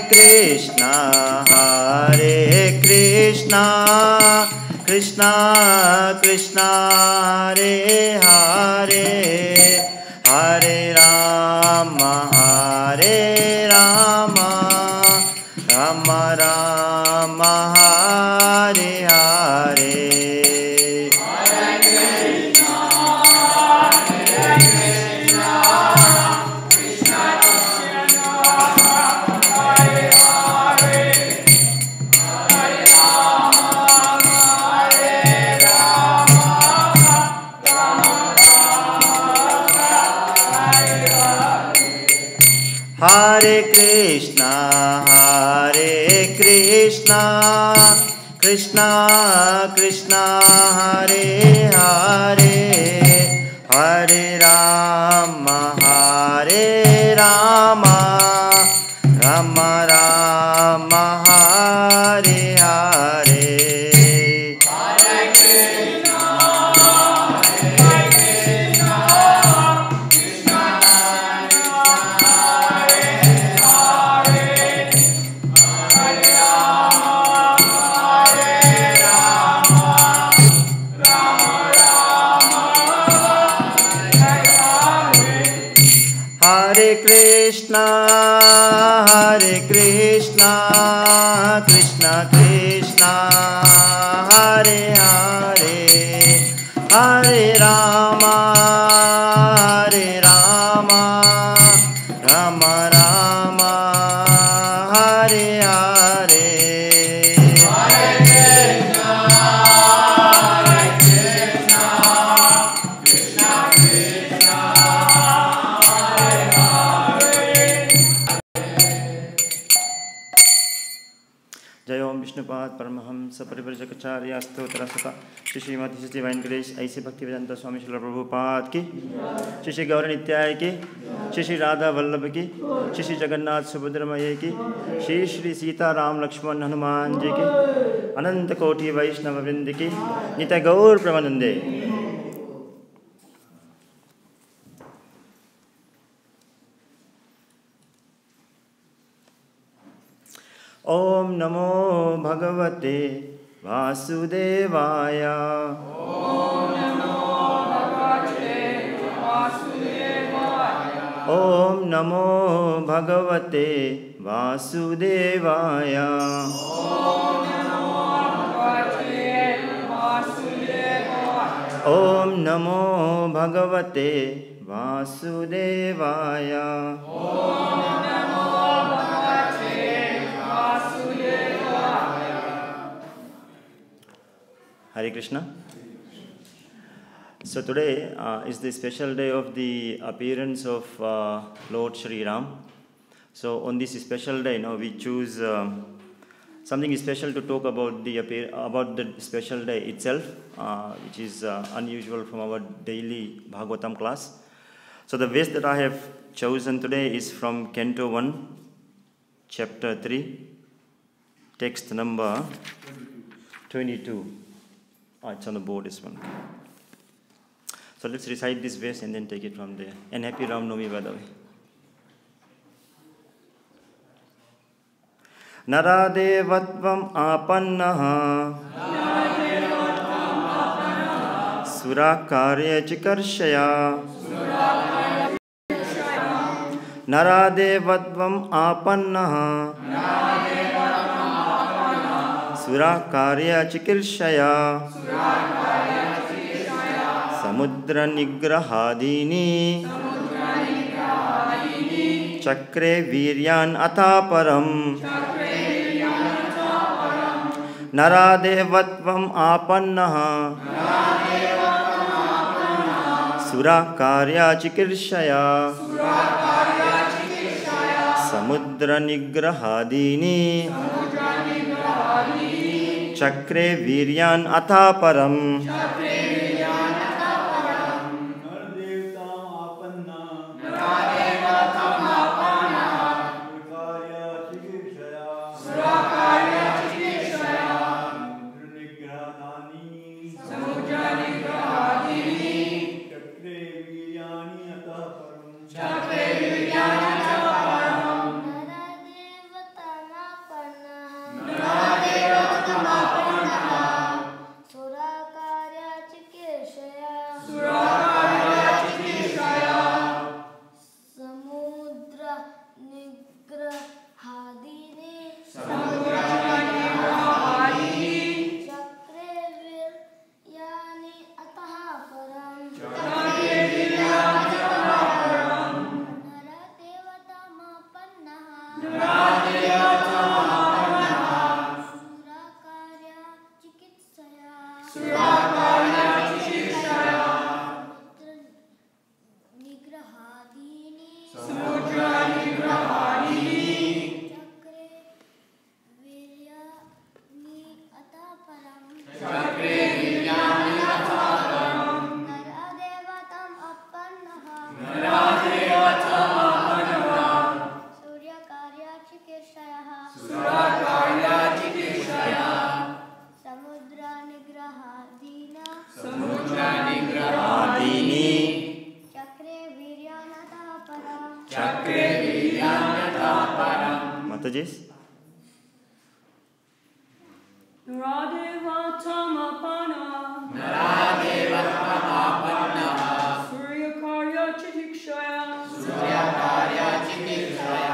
Krishna Krishna Krishna Hare Hare Hare Rama Rama Rama Hare Hare. Hare Krishna Krishna Krishna Hare Hare Hare Rama Rama Rama Hare Hare. Hare Krishna Krishna Krishna Hare Hare Hare Rama Rama Rama Hare Hare. Paramahamsa Parivrajakacharya स्तोत्रसका Shri Srimad divine grace ऐसे भक्तिवेदांता स्वामी श्री प्रभुपाद की, श्री श्री गौर नित्याय की, श्री श्री राधा वल्लभ की, श्री श्री जगन्नाथ सुभद्रमय की, श्री श्री सीता राम लक्ष्मण हनुमान जी की, अनंत कोटि वैष्णव वृंद की, नित्य गौर प्रेमानंदे. ओम नमो भगवते वासुदेवाय. ओम नमो भगवते वासुदेवाय. ओम नमो भगवते वासुदेवाय. ओम नमो भगवते वासुदेवाय. Hare Krishna. So today is the special day of the appearance of Lord Shri Ram. So on this special day, we choose something special to talk about the special day itself, which is unusual from our daily Bhagavatam class. So the verse that I have chosen today is from Canto 1, Chapter 3, text number 22. It's on the board, this one. So let's recite this verse and then take it from there. And happy Ram Navami, by the way. Naradevatvam apannaha surakarya chikarshaya. Naradevatvam apannaha Surakarya Chikirshaya Samudra Nigrahadini Chakre Viryan Athaparam Naradevatvam Apannaha Surakarya Chikirshaya Samudra Nigrahadini Chakre Viryan Athaparam. Samudra nigrahadina Chakre viryanata param. Mataji's? Naradeva tamapana Suryakarya chitikshaya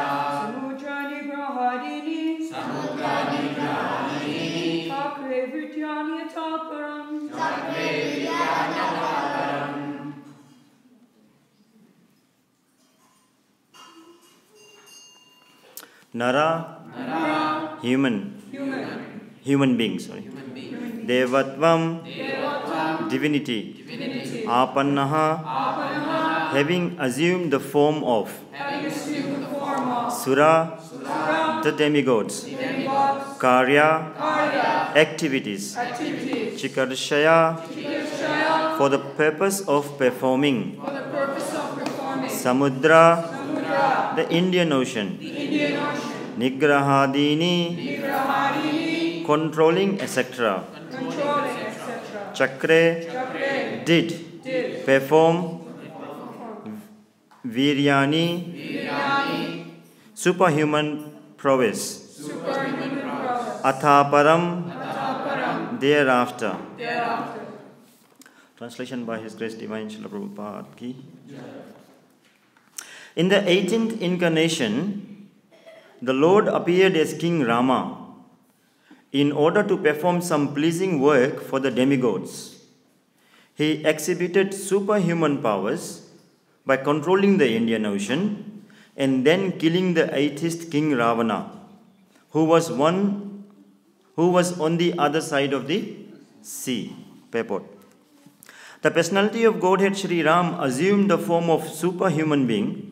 Samudra nigrahadini Chakre viryanyata param. Nara, human being, sorry. Devatvam, divinity. Apannaha, having assumed the form of. Sura, the demigods. Karya, activities. Chikarshaya, for the purpose of performing. Samudra, the Indian Ocean. Nigrahadini, controlling, etc. Chakre, did, perform. Viryani, superhuman prowess. Athaparam, thereafter. Translation by His Grace Divine Srila Prabhupada ki. In the 18th incarnation, the Lord appeared as King Rama in order to perform some pleasing work for the demigods. He exhibited superhuman powers by controlling the Indian Ocean and then killing the atheist King Ravana, who was on the other side of the sea. Purport. The personality of Godhead Sri Ram assumed the form of human being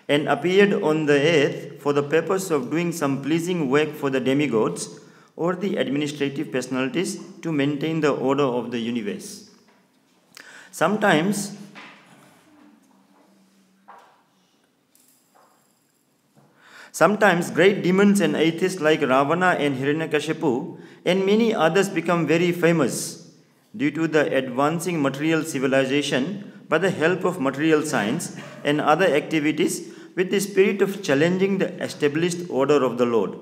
and appeared on the earth for the purpose of doing some pleasing work for the demigods or the administrative personalities to maintain the order of the universe. Sometimes great demons and atheists like Ravana and Hiranyakashipu and many others become very famous due to the advancing material civilization by the help of material science and other activities with the spirit of challenging the established order of the Lord.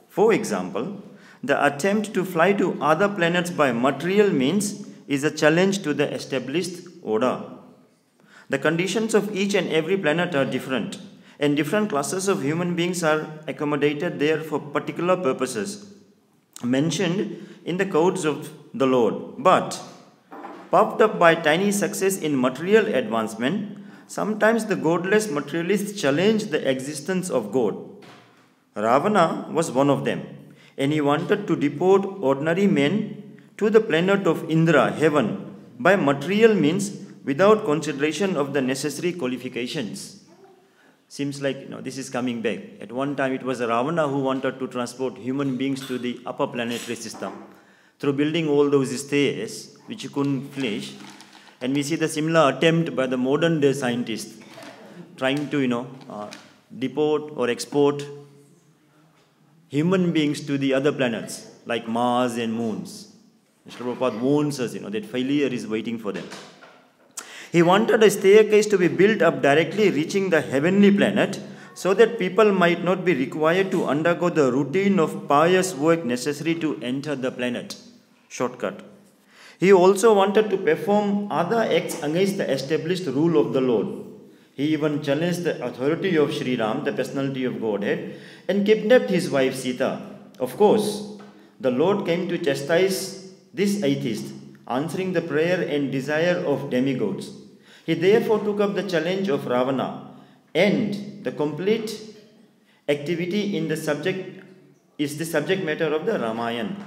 For example, the attempt to fly to other planets by material means is a challenge to the established order. The conditions of each and every planet are different, and different classes of human beings are accommodated there for particular purposes mentioned in the codes of the Lord. But, puffed up by tiny success in material advancement, sometimes the godless materialists challenge the existence of God. Ravana was one of them, and he wanted to deport ordinary men to the planet of Indra, heaven, by material means without consideration of the necessary qualifications. Seems like this is coming back. At one time it was Ravana who wanted to transport human beings to the upper planetary system through building all those stairs which you couldn't finish. And we see the similar attempt by the modern day scientists trying to deport or export human beings to the other planets like Mars and moons. Mr. Prabhupada warns us that failure is waiting for them. He wanted a staircase to be built up directly reaching the heavenly planet so that people might not be required to undergo the routine of pious work necessary to enter the planet. Shortcut. He also wanted to perform other acts against the established rule of the Lord. He even challenged the authority of Sri Ram, the personality of Godhead, and kidnapped his wife Sita. Of course, the Lord came to chastise this atheist, answering the prayer and desire of demigods. He therefore took up the challenge of Ravana, and the complete activity in the subject is the subject matter of the Ramayana.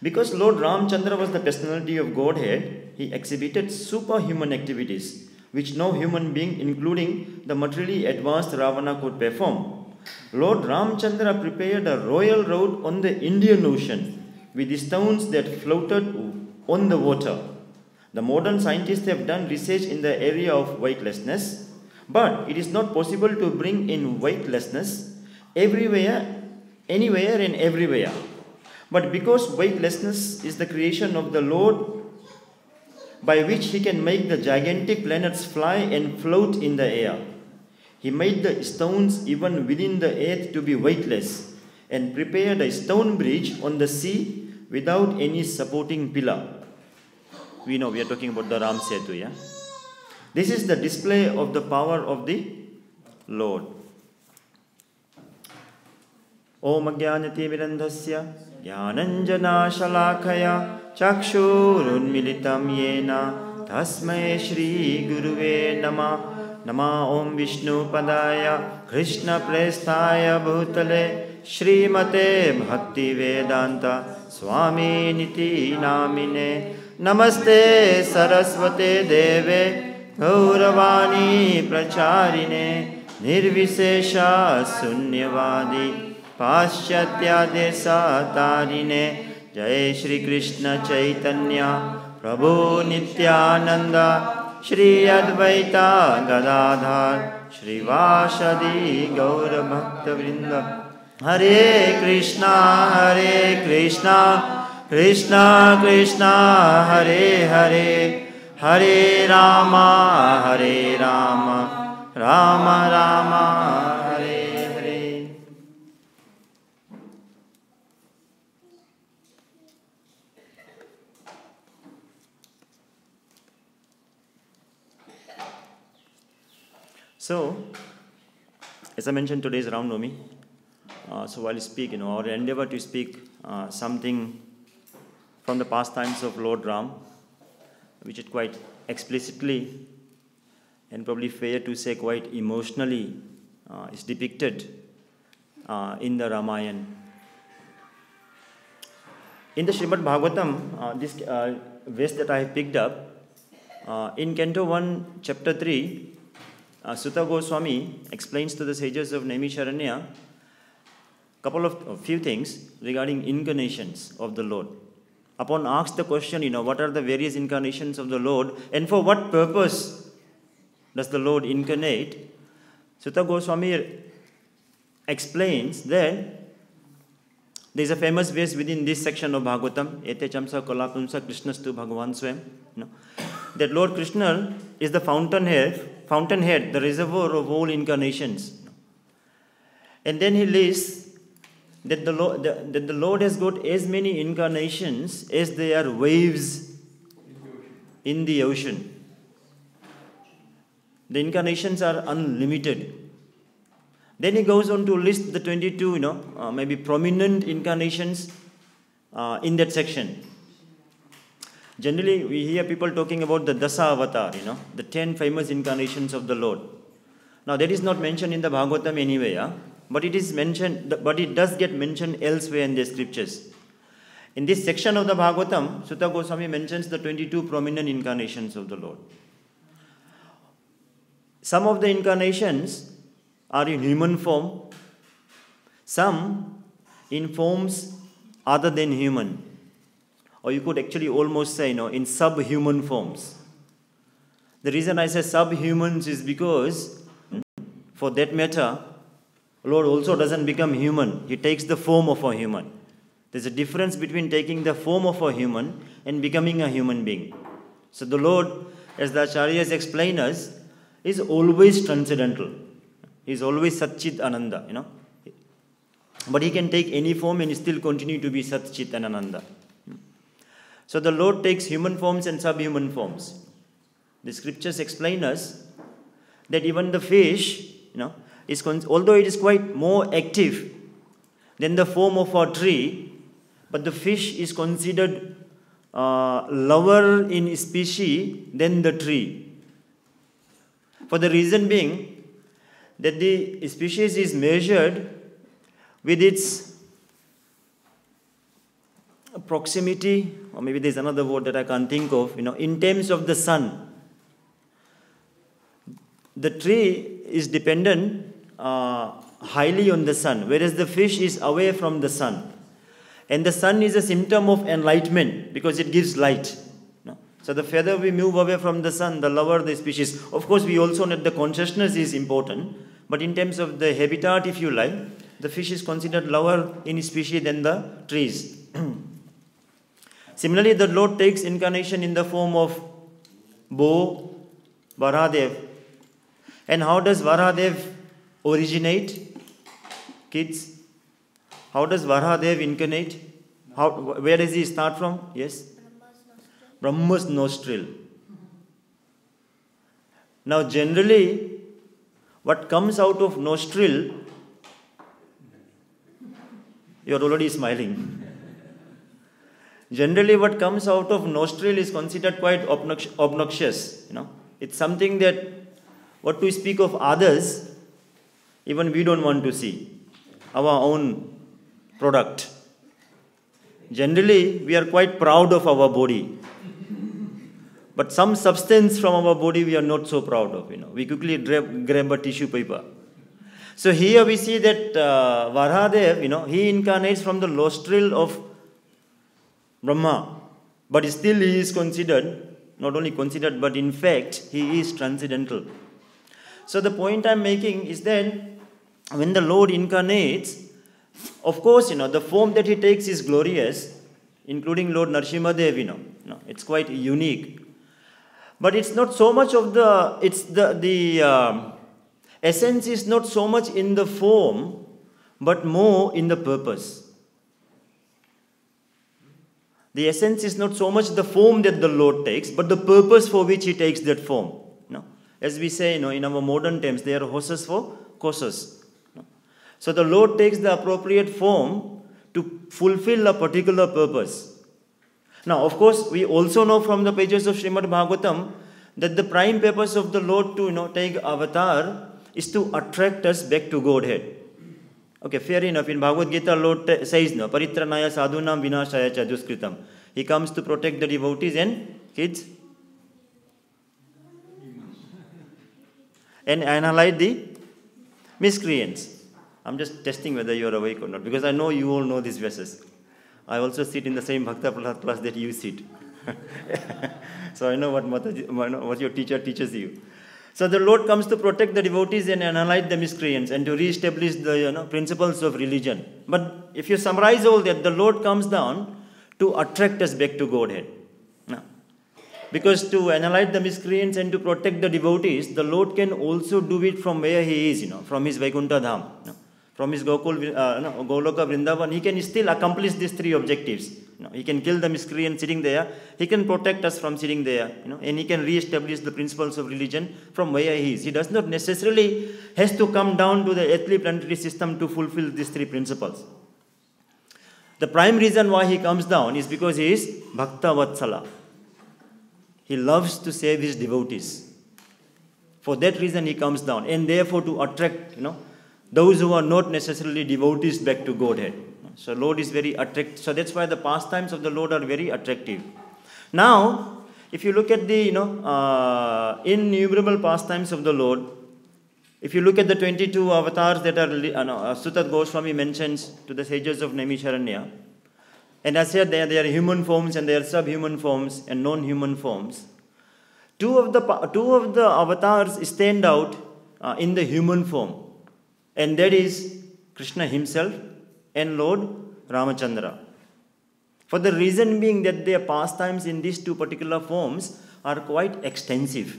Because Lord Ramchandra was the personality of Godhead, he exhibited superhuman activities, which no human being, including the materially advanced Ravana, could perform. Lord Ramchandra prepared a royal road on the Indian Ocean with the stones that floated on the water. The modern scientists have done research in the area of weightlessness, But it is not possible to bring in weightlessness everywhere, anywhere and everywhere. But because weightlessness is the creation of the Lord, by which he can make the gigantic planets fly and float in the air, he made the stones even within the earth to be weightless, and prepared a stone bridge on the sea without any supporting pillar. We know we are talking about the Ram Setu, yeah? This is the display of the power of the Lord. Om Ajnanati Mirandhasya Jnananjana Shalakaya Chakshurunmilitam Yena Tasmai Shri Guruve Nama Nama Om Vishnu Padaya Krishna Prestaya Bhutale Śrīmate Bhaktivedanta Swami Niti Namine Namaste Saraswate Deve Gauravani Pracharine Nirvisesha Sunyavadi Paschatya Desa Tarine Jai Shri Krishna Chaitanya Prabhu Nityananda Shri Advaita Gadadhar Shri Vasadi Gaura Bhakta Vrinda Hare Krishna Krishna Krishna Hare Hare Hare Rama Rama Rama Hare Hare. So, as I mentioned, today is Ram Navami. So while I speak, our endeavor to speak something from the pastimes of Lord Ram, which is quite explicitly and probably fair to say quite emotionally is depicted in the Ramayana. In the Śrīmad Bhāgavatam, this verse that I have picked up, in Canto 1, Chapter 3, Sutta Goswami explains to the sages of Naimisharanya a few things regarding incarnations of the Lord. Upon asked the question, what are the various incarnations of the Lord and for what purpose does the Lord incarnate, Sutta Goswami explains that there is a famous verse within this section of Bhagavatam, Ete Chamsa Kalapumsa Krishnastu Bhagavan Swam, that Lord Krishna is the fountainhead, the reservoir of all incarnations. And then he lists that the Lord has got as many incarnations as there are waves in the ocean. The incarnations are unlimited. Then he goes on to list the 22, maybe prominent incarnations in that section. Generally, we hear people talking about the Dasa avatar, the 10 famous incarnations of the Lord. Now, that is not mentioned in the Bhagavatam anywhere, but it is mentioned, but it does get mentioned elsewhere in the scriptures. In this section of the Bhagavatam, Sutta Goswami mentions the 22 prominent incarnations of the Lord. Some of the incarnations are in human form, some in forms other than human, or you could actually almost say, in subhuman forms. The reason I say subhumans is because, for that matter, Lord also doesn't become human. He takes the form of a human. There's a difference between taking the form of a human and becoming a human being. So the Lord, as the Acharyas explain us, is always transcendental. He is always Satchit Ananda, But he can take any form and still continue to be Satchit and Ananda. So the Lord takes human forms and subhuman forms. The scriptures explain us that even the fish, although it is quite more active than the form of a tree, but the fish is considered lower in species than the tree. For the reason being that the species is measured with its proximity, or maybe there's another word that I can't think of, in terms of the sun. The tree is dependent highly on the sun, whereas the fish is away from the sun. And the sun is a symptom of enlightenment because it gives light. So the further we move away from the sun, the lower the species. Of course, we also know the consciousness is important, but in terms of the habitat, if you like, the fish is considered lower in species than the trees. Similarly, the Lord takes incarnation in the form of bow, Varahadev. And how does Varahadev originate? Kids, how does Varahadev incarnate? Where does he start from? Yes? Brahma's nostril. Now generally, what comes out of nostril, you are already smiling. Generally, what comes out of nostril is considered quite obnoxious. It's something that, what to speak of others, even we don't want to see. Our own product. Generally, we are quite proud of our body. But some substance from our body we are not so proud of. We quickly grab a tissue paper. So here we see that Varahadev, he incarnates from the nostril of Brahma. But still he is considered, not only considered, but in fact, he is transcendental. So the point I'm making is that when the Lord incarnates, of course, the form that he takes is glorious, including Lord Narasimhadev, it's quite unique. But it's not so much of the essence is not so much in the form, but more in the purpose. The essence is not so much the form that the Lord takes, but the purpose for which he takes that form. As we say, in our modern terms, they are horses for courses. So the Lord takes the appropriate form to fulfill a particular purpose. Now, of course, we also know from the pages of Śrīmad Bhāgavatam that the prime purpose of the Lord to take avatar is to attract us back to Godhead. Okay, fair enough. In Bhagavad Gita, Lord says, Paritranaya sadhunam vinashaya cha duskritam. He comes to protect the devotees and kids. And annihilate the miscreants. I'm just testing whether you are awake or not, because I know you all know these verses. I also sit in the same Bhakta Prahlad class that you sit. So I know what your teacher teaches you. So the Lord comes to protect the devotees and annihilate the miscreants and to re-establish the principles of religion. But if you summarize all that, the Lord comes down to attract us back to Godhead. Because to annihilate the miscreants and to protect the devotees, the Lord can also do it from where he is, from his Vaikuntha Dham. From his Goloka Vrindavan, he can still accomplish these three objectives. He can kill the miscreant sitting there, he can protect us from sitting there, and he can re-establish the principles of religion from where he is. He does not necessarily has to come down to the earthly planetary system to fulfill these three principles. The prime reason why he comes down is because he is Bhakta Vatsala. He loves to save his devotees. For that reason he comes down, and therefore to attract, those who are not necessarily devotees back to Godhead. So Lord is very attractive. So that's why the pastimes of the Lord are very attractive. Now, if you look at the innumerable pastimes of the Lord, if you look at the 22 avatars that are Sutat Goswami mentions to the sages of Naimisharanya, and as said, there are human forms and there are subhuman forms and non-human forms. Two of the avatars stand out in the human form, and that is Krishna himself and Lord Ramachandra. For the reason being that their pastimes in these two particular forms are quite extensive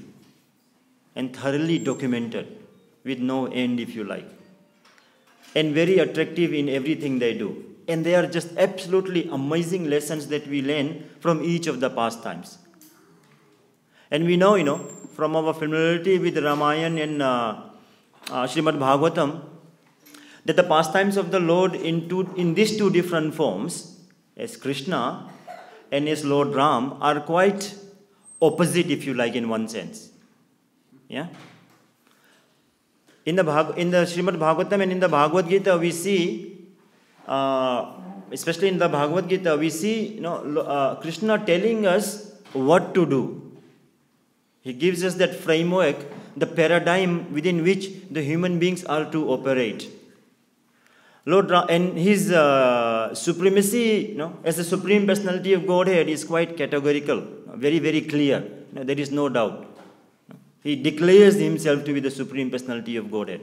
and thoroughly documented with no end, if you like, and very attractive in everything they do. And they are just absolutely amazing lessons that we learn from each of the pastimes. And we know, from our familiarity with Ramayana and Śrīmad Bhāgavatam, that the pastimes of the Lord in these two different forms, as Krishna and as Lord Ram, are quite opposite, if you like, in one sense. Yeah? In the Śrīmad Bhāgavatam and in the Bhagavad Gita, we see, especially in the Bhagavad Gita, we see Krishna telling us what to do. He gives us that framework, the paradigm within which the human beings are to operate. Lord and his supremacy, as the supreme personality of Godhead, is quite categorical. very, very clear. There is no doubt. He declares himself to be the Supreme Personality of Godhead.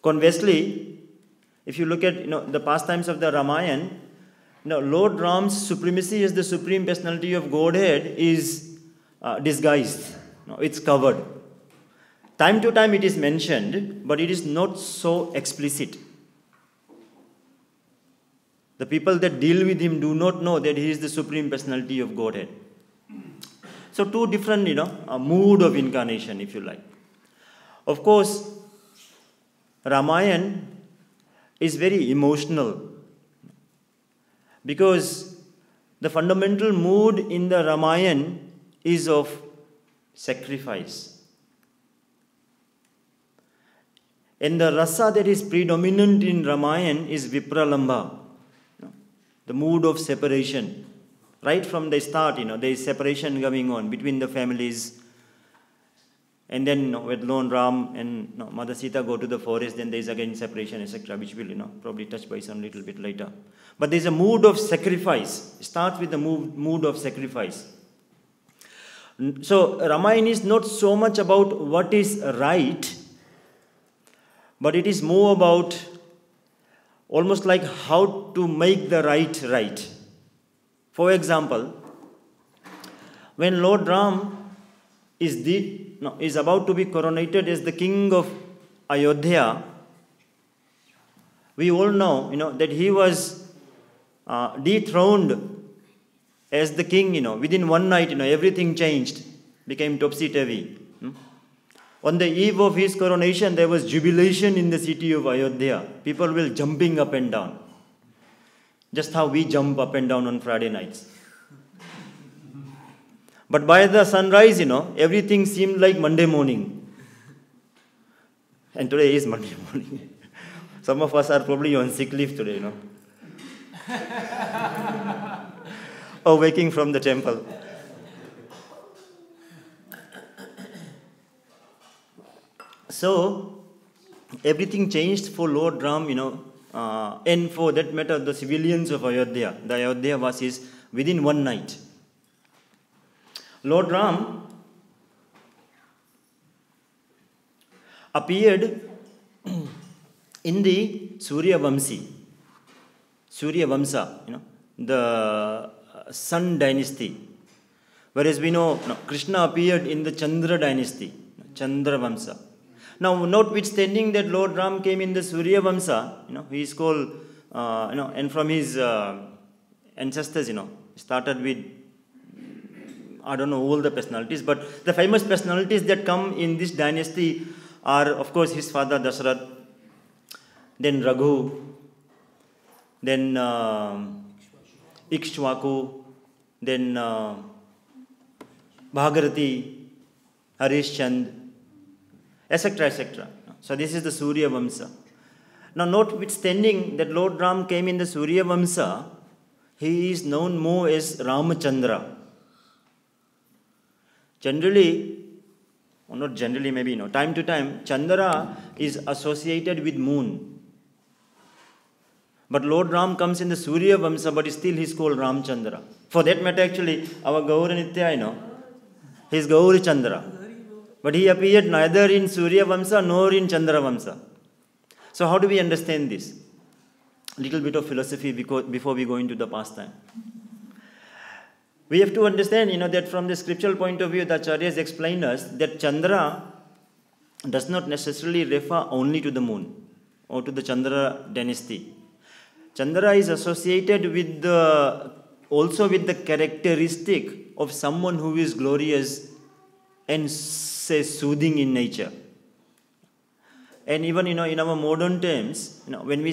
Conversely, if you look at the pastimes of the Ramayana, Lord Ram's supremacy as the Supreme Personality of Godhead is disguised. It's covered. Time to time it is mentioned, but it is not so explicit. The people that deal with him do not know that he is the Supreme Personality of Godhead. So two different, mood of incarnation, if you like. Of course, Ramayana is very emotional because the fundamental mood in the Ramayana is of sacrifice. And the rasa that is predominant in Ramayana is Vipralambha, the mood of separation. Right from the start, there is separation going on between the families. And then when Lord Ram and Mother Sita go to the forest, then there is again separation, etc., which will probably touch base on a little bit later. But there is a mood of sacrifice. Start with the mood of sacrifice. So Ramayana is not so much about what is right, but it is more about almost like how to make the right right. For example, when Lord Ram is about to be coronated as the king of Ayodhya, we all know, that he was dethroned as the king, within one night, everything changed, became topsy-turvy. On the eve of his coronation, there was jubilation in the city of Ayodhya. People were jumping up and down. Just how we jump up and down on Friday nights. But by the sunrise, everything seemed like Monday morning. And today is Monday morning. Some of us are probably on sick leave today, or waking from the temple. So, everything changed for Lord Ram, and for that matter, the civilians of Ayodhya, the Ayodhya Vasis, within one night. Lord Ram appeared in the Surya Vamsa, the sun dynasty. Whereas we know Krishna appeared in the Chandra dynasty, Chandra Vamsa. Now, notwithstanding that Lord Ram came in the Surya Vamsa, he is called, and from his ancestors, started with, I don't know all the personalities, but the famous personalities that come in this dynasty are, of course, his father Dasarath, then Raghu, then Ikshwaku, then Bhagirati, Harishchand, etc., etc. So this is the Surya Vamsa. Now, notwithstanding that Lord Ram came in the Surya Vamsa, he is known more as Ramachandra. Generally, or not generally, maybe, time to time, Chandra is associated with moon. But Lord Ram comes in the Surya Vamsa, but still he is called Ramchandra. For that matter, actually, our Gaura Nitya, he is Gauri Chandra. But he appeared neither in Surya Vamsa nor in Chandra Vamsa. So how do we understand this? A little bit of philosophy before we go into the pastime. We have to understand, that from the scriptural point of view, the Acharyas explain us that Chandra does not necessarily refer only to the moon or to the Chandra dynasty. Chandra is associated with also with the characteristic of someone who is glorious and soothing in nature. And even, in our modern terms, when we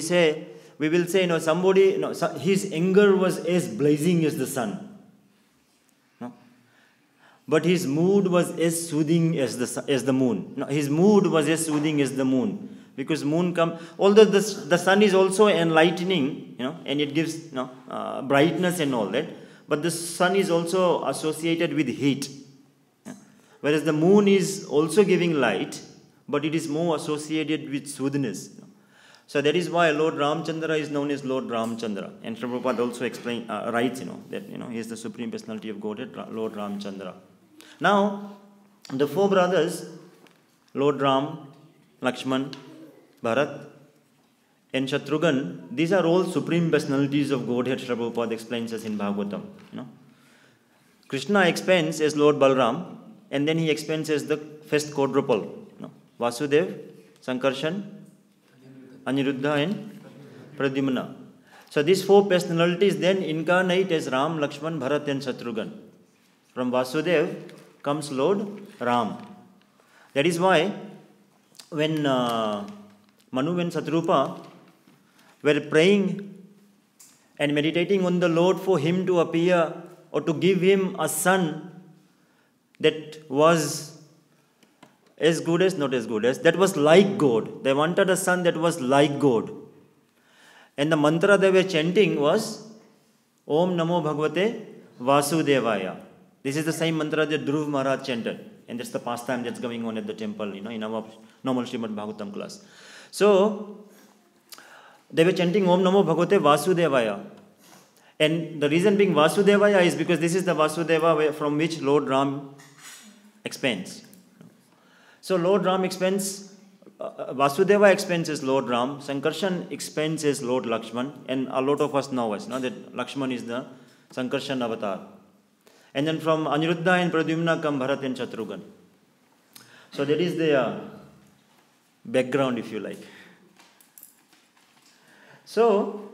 will say, somebody, his anger was as blazing as the sun. But his mood was as soothing as the moon. His mood was as soothing as the moon. Because moon although the sun is also enlightening, and it gives, brightness and all that, but the sun is also associated with heat. Whereas the moon is also giving light, but it is more associated with soothness. So that is why Lord Ramchandra is known as Lord Ramchandra. And Prabhupada also writes, that he is the Supreme Personality of Godhead, Lord Ramchandra. Now, the four brothers, Lord Ram, Lakshman, Bharat, and Shatrughan, these are all Supreme Personalities of Godhead, Prabhupada explains us in Bhagavatam. Krishna explains as Lord Balram, and then he explains as the first quadruple. Vasudev, Sankarshan, Aniruddha and Pradyumna. So these four personalities then incarnate as Ram, Lakshman, Bharat and Shatrughan. From Vasudev comes Lord Ram. That is why when Manu and Satrupa were praying and meditating on the Lord for him to appear or to give him a son that was as good as, not as good as, that was like God. They wanted a son that was like God. And the mantra they were chanting was Om Namo Bhagavate Vasudevaya. This is the same mantra that Dhruv Maharaj chanted. And that's the pastime that's going on at the temple, in our normal Śrīmad Bhāgavatam class. So, they were chanting Om Namo Bhagavate Vasudevaya. And the reason being Vasudevaya is because this is the Vasudeva from which Lord Ram expands. So Lord Ram expands, Vasudeva expands as Lord Ram, Sankarshan expands as Lord Lakshman, and a lot of us know that Lakshman is the Sankarshan avatar. And then from Aniruddha and Pradyumna come Bharat and Shatrughan. So that is the background, if you like. So,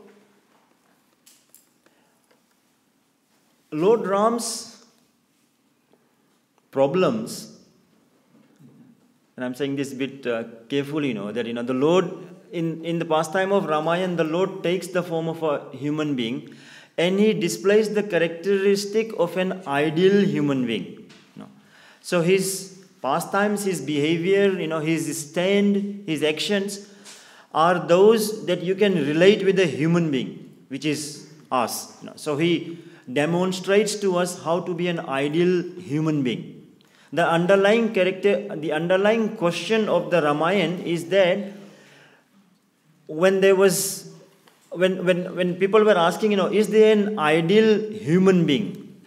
Lord Ram's problems, and I'm saying this a bit carefully, that the Lord, in the pastime of Ramayana, the Lord takes the form of a human being and he displays the characteristic of an ideal human being. So his pastimes, his behavior, his stand, his actions are those that you can relate with a human being, which is us. So he demonstrates to us how to be an ideal human being. The underlying question of the Ramayana is that when people were asking, is there an ideal human being?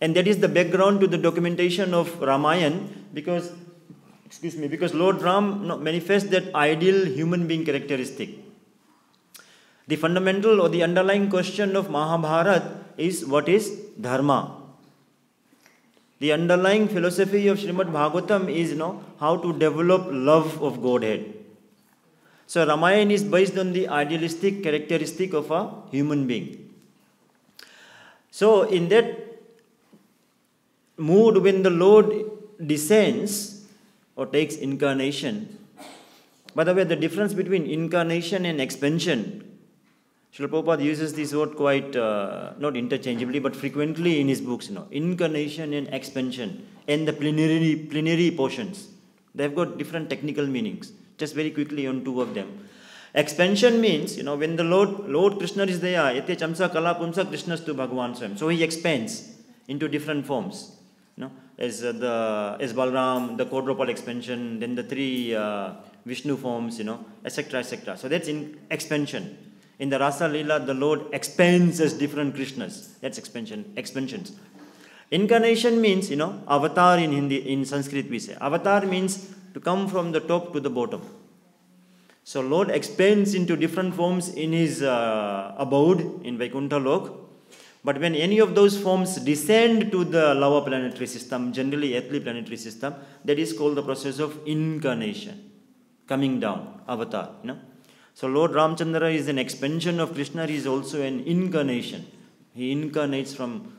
And that is the background to the documentation of Ramayana, because Lord Ram manifests that ideal human being characteristic. The fundamental or the underlying question of Mahabharata is what is Dharma. The underlying philosophy of Śrīmad Bhāgavatam is how to develop love of Godhead. So Ramayana is based on the idealistic characteristic of a human being. So in that mood, when the Lord descends or takes incarnation, by the way, the difference between incarnation and expansion, Srila Prabhupada uses this word quite, not interchangeably, but frequently in his books, incarnation and expansion, and the plenary portions. They've got different technical meanings. Just very quickly on two of them. Expansion means, when the Lord Krishna is there, yate chamsa kala pumsa Krishnastu Bhagavan Swam. So he expands into different forms. As Balram, the quadruple expansion, then the three Vishnu forms, etc., etc. So that's in expansion. In the Rasa Leela, the Lord expands as different Krishnas. That's expansions. Incarnation means, avatar in Hindi, in Sanskrit we say. Avatar means to come from the top to the bottom. So Lord expands into different forms in his abode in Vaikuntha Lok. But when any of those forms descend to the lower planetary system, generally earthly planetary system, that is called the process of incarnation. Coming down, avatar. So Lord Ramchandra is an expansion of Krishna, he is also an incarnation. He incarnates from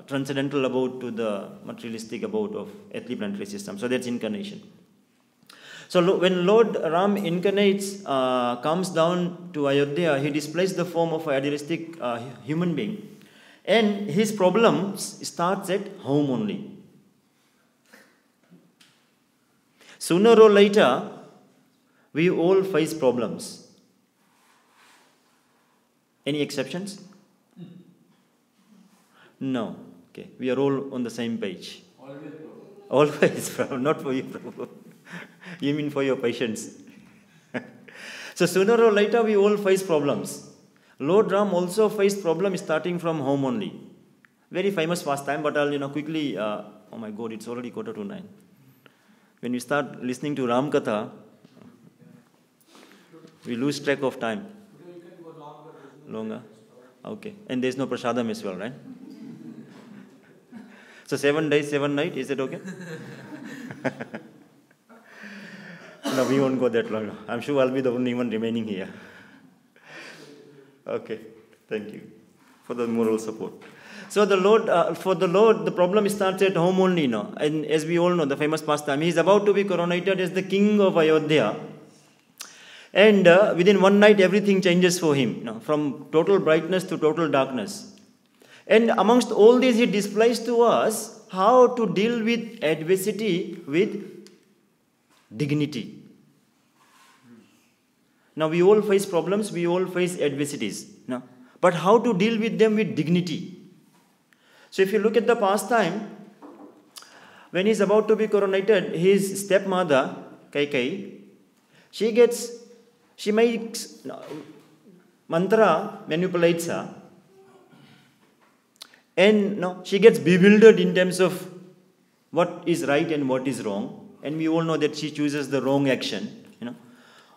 transcendental abode to the materialistic abode of earthly planetary system. So that's incarnation. So when Lord Ram incarnates, comes down to Ayodhya, he displays the form of an idealistic human being. And his problems starts at home only. Sooner or later, we all face problems. Any exceptions? No. Okay. We are all on the same page. Always problem. Not for you, Prabhu. You mean for your patients. So sooner or later we all face problems. Lord Ram also faced problems starting from home only. Very famous pastime, but I'll quickly, oh my God, it's already 8:45. When we start listening to Ram Katha, we lose track of time. Longer? Okay. And there's no prasadam as well, right? So 7 days, 7 nights, is it okay? No, we won't go that long. I'm sure I'll be the only one remaining here. Okay, thank you for the moral support. So for the Lord, the problem starts at home only, And as we all know, the famous pastime, he is about to be coronated as the king of Ayodhya. And within one night, everything changes for him, from total brightness to total darkness. And amongst all this, he displays to us how to deal with adversity with dignity. Now, we all face problems, we all face adversities. But how to deal with them with dignity? So, if you look at the pastime, when he's about to be coronated, his stepmother, Kaikai, she makes mantra, manipulates her. And she gets bewildered in terms of what is right and what is wrong. And we all know that she chooses the wrong action,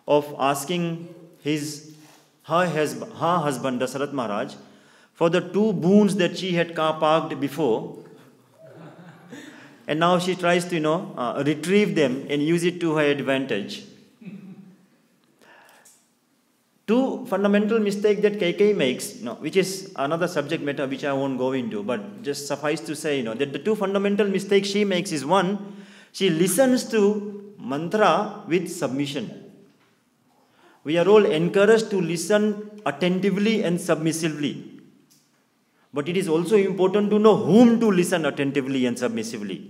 of asking her husband, Dasarat Maharaj, for the 2 boons that she had parked before. And now she tries to, retrieve them and use it to her advantage. 2 fundamental mistakes that Kaikai makes, which is another subject matter which I won't go into, but just suffice to say, that the 2 fundamental mistakes she makes is, one, she listens to mantra with submission. We are all encouraged to listen attentively and submissively. But it is also important to know whom to listen attentively and submissively.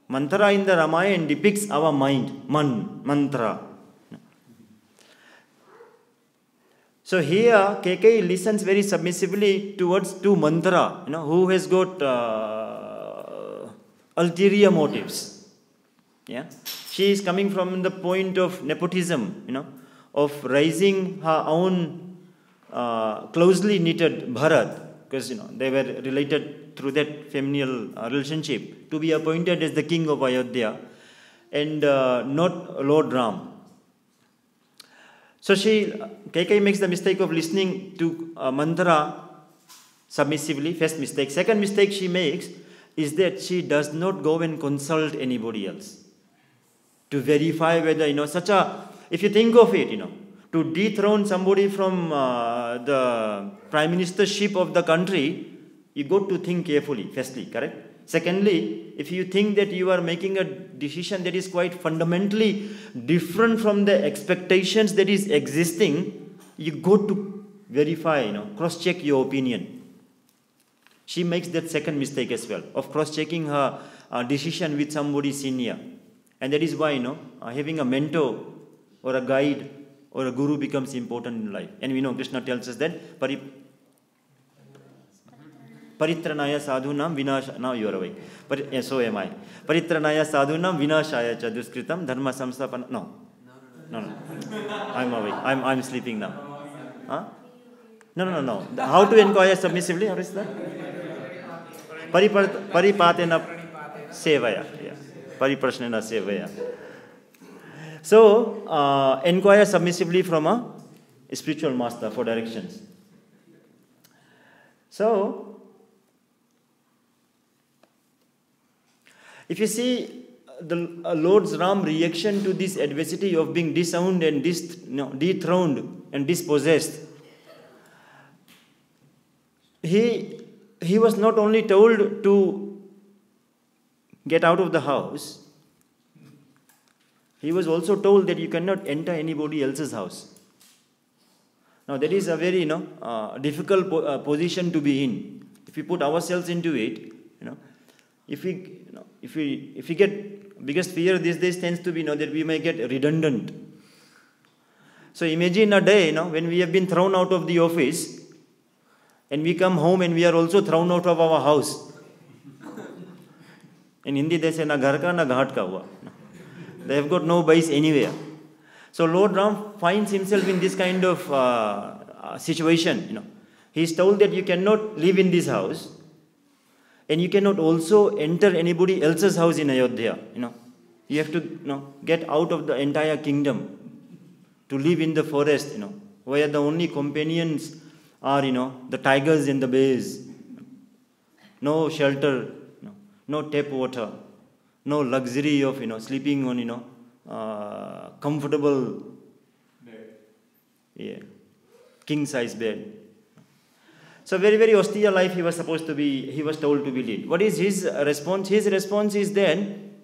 Mantra in the Ramayana depicts our mind, mantra. So here, Kaikai listens very submissively to mantra, who has got ulterior motives. Yeah, she is coming from the point of nepotism, of raising her own closely knitted Bharat, because they were related through that familial relationship, to be appointed as the king of Ayodhya, and not Lord Ram. So Kaikai makes the mistake of listening to mantra submissively, first mistake. Second mistake she makes is that she does not go and consult anybody else to verify whether, if you think of it, to dethrone somebody from the prime ministership of the country, you got to think carefully, firstly, correct? Secondly, if you think that you are making a decision that is quite fundamentally different from the expectations that is existing, you got to verify, cross-check your opinion. She makes that second mistake as well, of cross-checking her decision with somebody senior. And that is why, having a mentor or a guide or a guru becomes important in life. And we know Krishna tells us that, Paritranaya sadhunam vinashaya. Now you are awake. So am I. Paritranaya sadhunam vinashaya cha duskritam dharma samstapana. No. I'm awake. I'm sleeping now. Huh? No. How to inquire submissively? How is that? Paripatena sevaya. Yeah. Pariprashnena sevaya. So, inquire submissively from a spiritual master for directions. So, if you see the Lord's Ram reaction to this adversity of being disowned and dethroned and dispossessed, he was not only told to get out of the house, he was also told that you cannot enter anybody else's house. Now that is a very difficult position to be in. If we put ourselves into it, if we get biggest fear these days tends to be that we may get redundant. So imagine a day when we have been thrown out of the office and we come home and we are also thrown out of our house. In Hindi they say na ghar ka na ghat ka hua. They have got no base anywhere. So Lord Ram finds himself in this kind of situation. He is told that you cannot live in this house, and you cannot also enter anybody else's house in Ayodhya. You have to get out of the entire kingdom to live in the forest, where the only companions are, the tigers and the bears. No shelter, no tap water, no luxury of, sleeping on, comfortable bed. King-size bed. So very, very austere life he was told to be lead. What is his response? His response is then,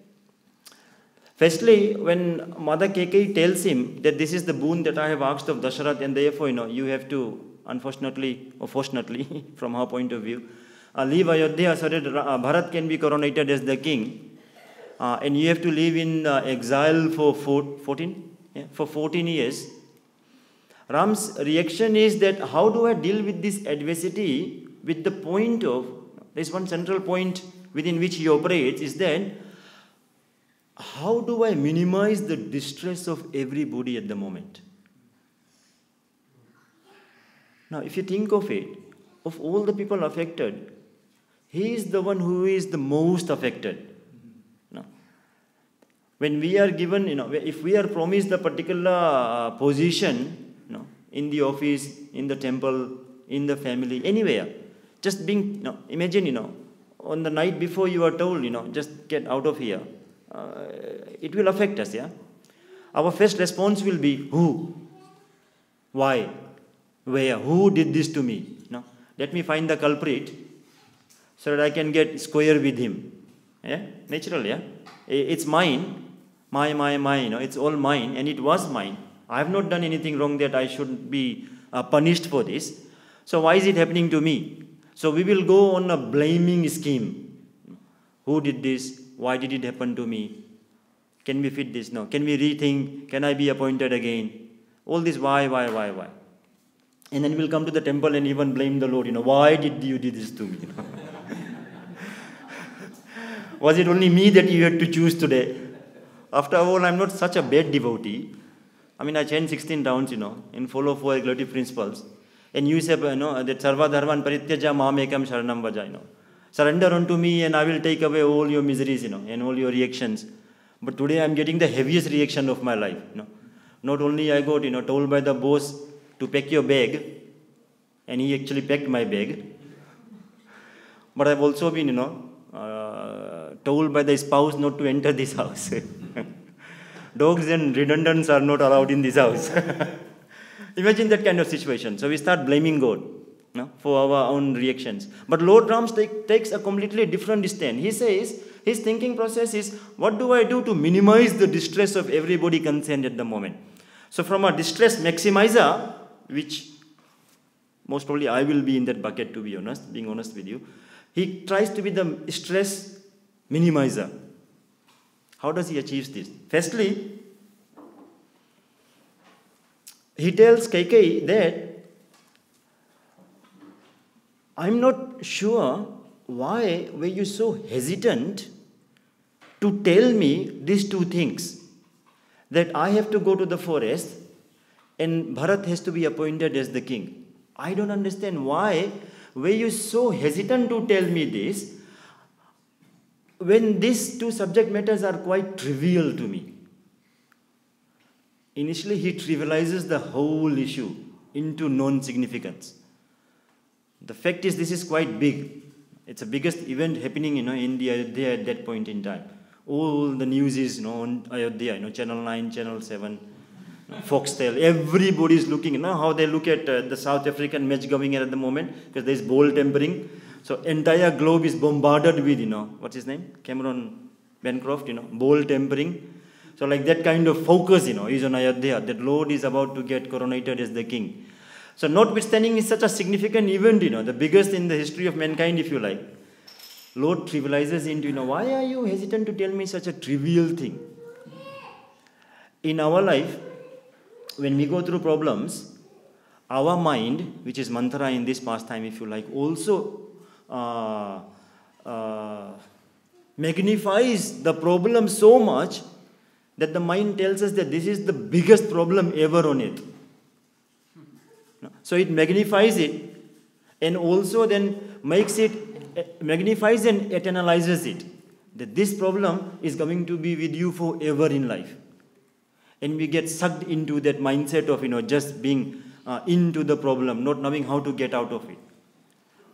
firstly, when Mother Kekai tells him that this is the boon that I have asked of Dasharath, and therefore, you have to, unfortunately or fortunately, from her point of view, leave Ayodhya so that Bharat can be coronated as the king. And you have to live in exile for 14 years. Ram's reaction is that how do I deal with this adversity with the point of, there's one central point within which he operates, is then how do I minimize the distress of everybody at the moment? Now if you think of it, of all the people affected, he is the one who is the most affected. When we are given, if we are promised a particular position, in the office, in the temple, in the family, anywhere, just being, imagine, on the night before you are told, just get out of here, it will affect us, yeah? Our first response will be, who? Why? Where? Who did this to me? Let me find the culprit so that I can get square with him. Yeah? Natural, yeah? It's mine. My, it's all mine, and it was mine. I have not done anything wrong that I should be punished for this. So why is it happening to me? So we will go on a blaming scheme. Who did this? Why did it happen to me? Can we fit this? No. Can we rethink? Can I be appointed again? All this why? And then we'll come to the temple and even blame the Lord. Why did you do this to me? Was it only me that you had to choose today? After all, I'm not such a bad devotee. I chant 16 rounds, and follow 4 regulative principles. And you say, that sarva dharman parityaja mamekam sharanam vaja, surrender unto me and I will take away all your miseries, and all your reactions. But today I'm getting the heaviest reaction of my life, Not only I got, told by the boss to pack your bag, and he actually packed my bag. But I've also been, told by the spouse not to enter this house. Dogs and redundants are not allowed in this house. Imagine that kind of situation. So we start blaming God for our own reactions. But Lord Ram takes a completely different stand. He says, his thinking process is, what do I do to minimize the distress of everybody concerned at the moment? So from a distress maximizer, which most probably I will be in that bucket, to be honest, being honest with you, he tries to be the stress minimizer. How does he achieve this? Firstly, he tells Kekai that I'm not sure why were you so hesitant to tell me these two things, that I have to go to the forest and Bharat has to be appointed as the king. I don't understand why were you so hesitant to tell me this, when these two subject matters are quite trivial to me. Initially, he trivializes the whole issue into non-significance. The fact is, this is quite big. It's the biggest event happening, in Ayodhya at that point in time. All the news is, on Ayodhya, Channel 9, Channel 7, Foxtel. Everybody is looking, how they look at the South African match going on at the moment, because there is ball tampering. So entire globe is bombarded with, what's his name? Cameron Bancroft, ball tampering. So like that kind of focus, is on Ayodhya, that Lord is about to get coronated as the king. So notwithstanding is such a significant event, the biggest in the history of mankind, if you like. Lord trivializes into, why are you hesitant to tell me such a trivial thing? In our life, when we go through problems, our mind, which is mantra in this pastime, if you like, also magnifies the problem so much that the mind tells us that this is the biggest problem ever on earth. So it magnifies it and also then magnifies and eternalizes it. That this problem is going to be with you forever in life. And we get sucked into that mindset of, just being into the problem, not knowing how to get out of it.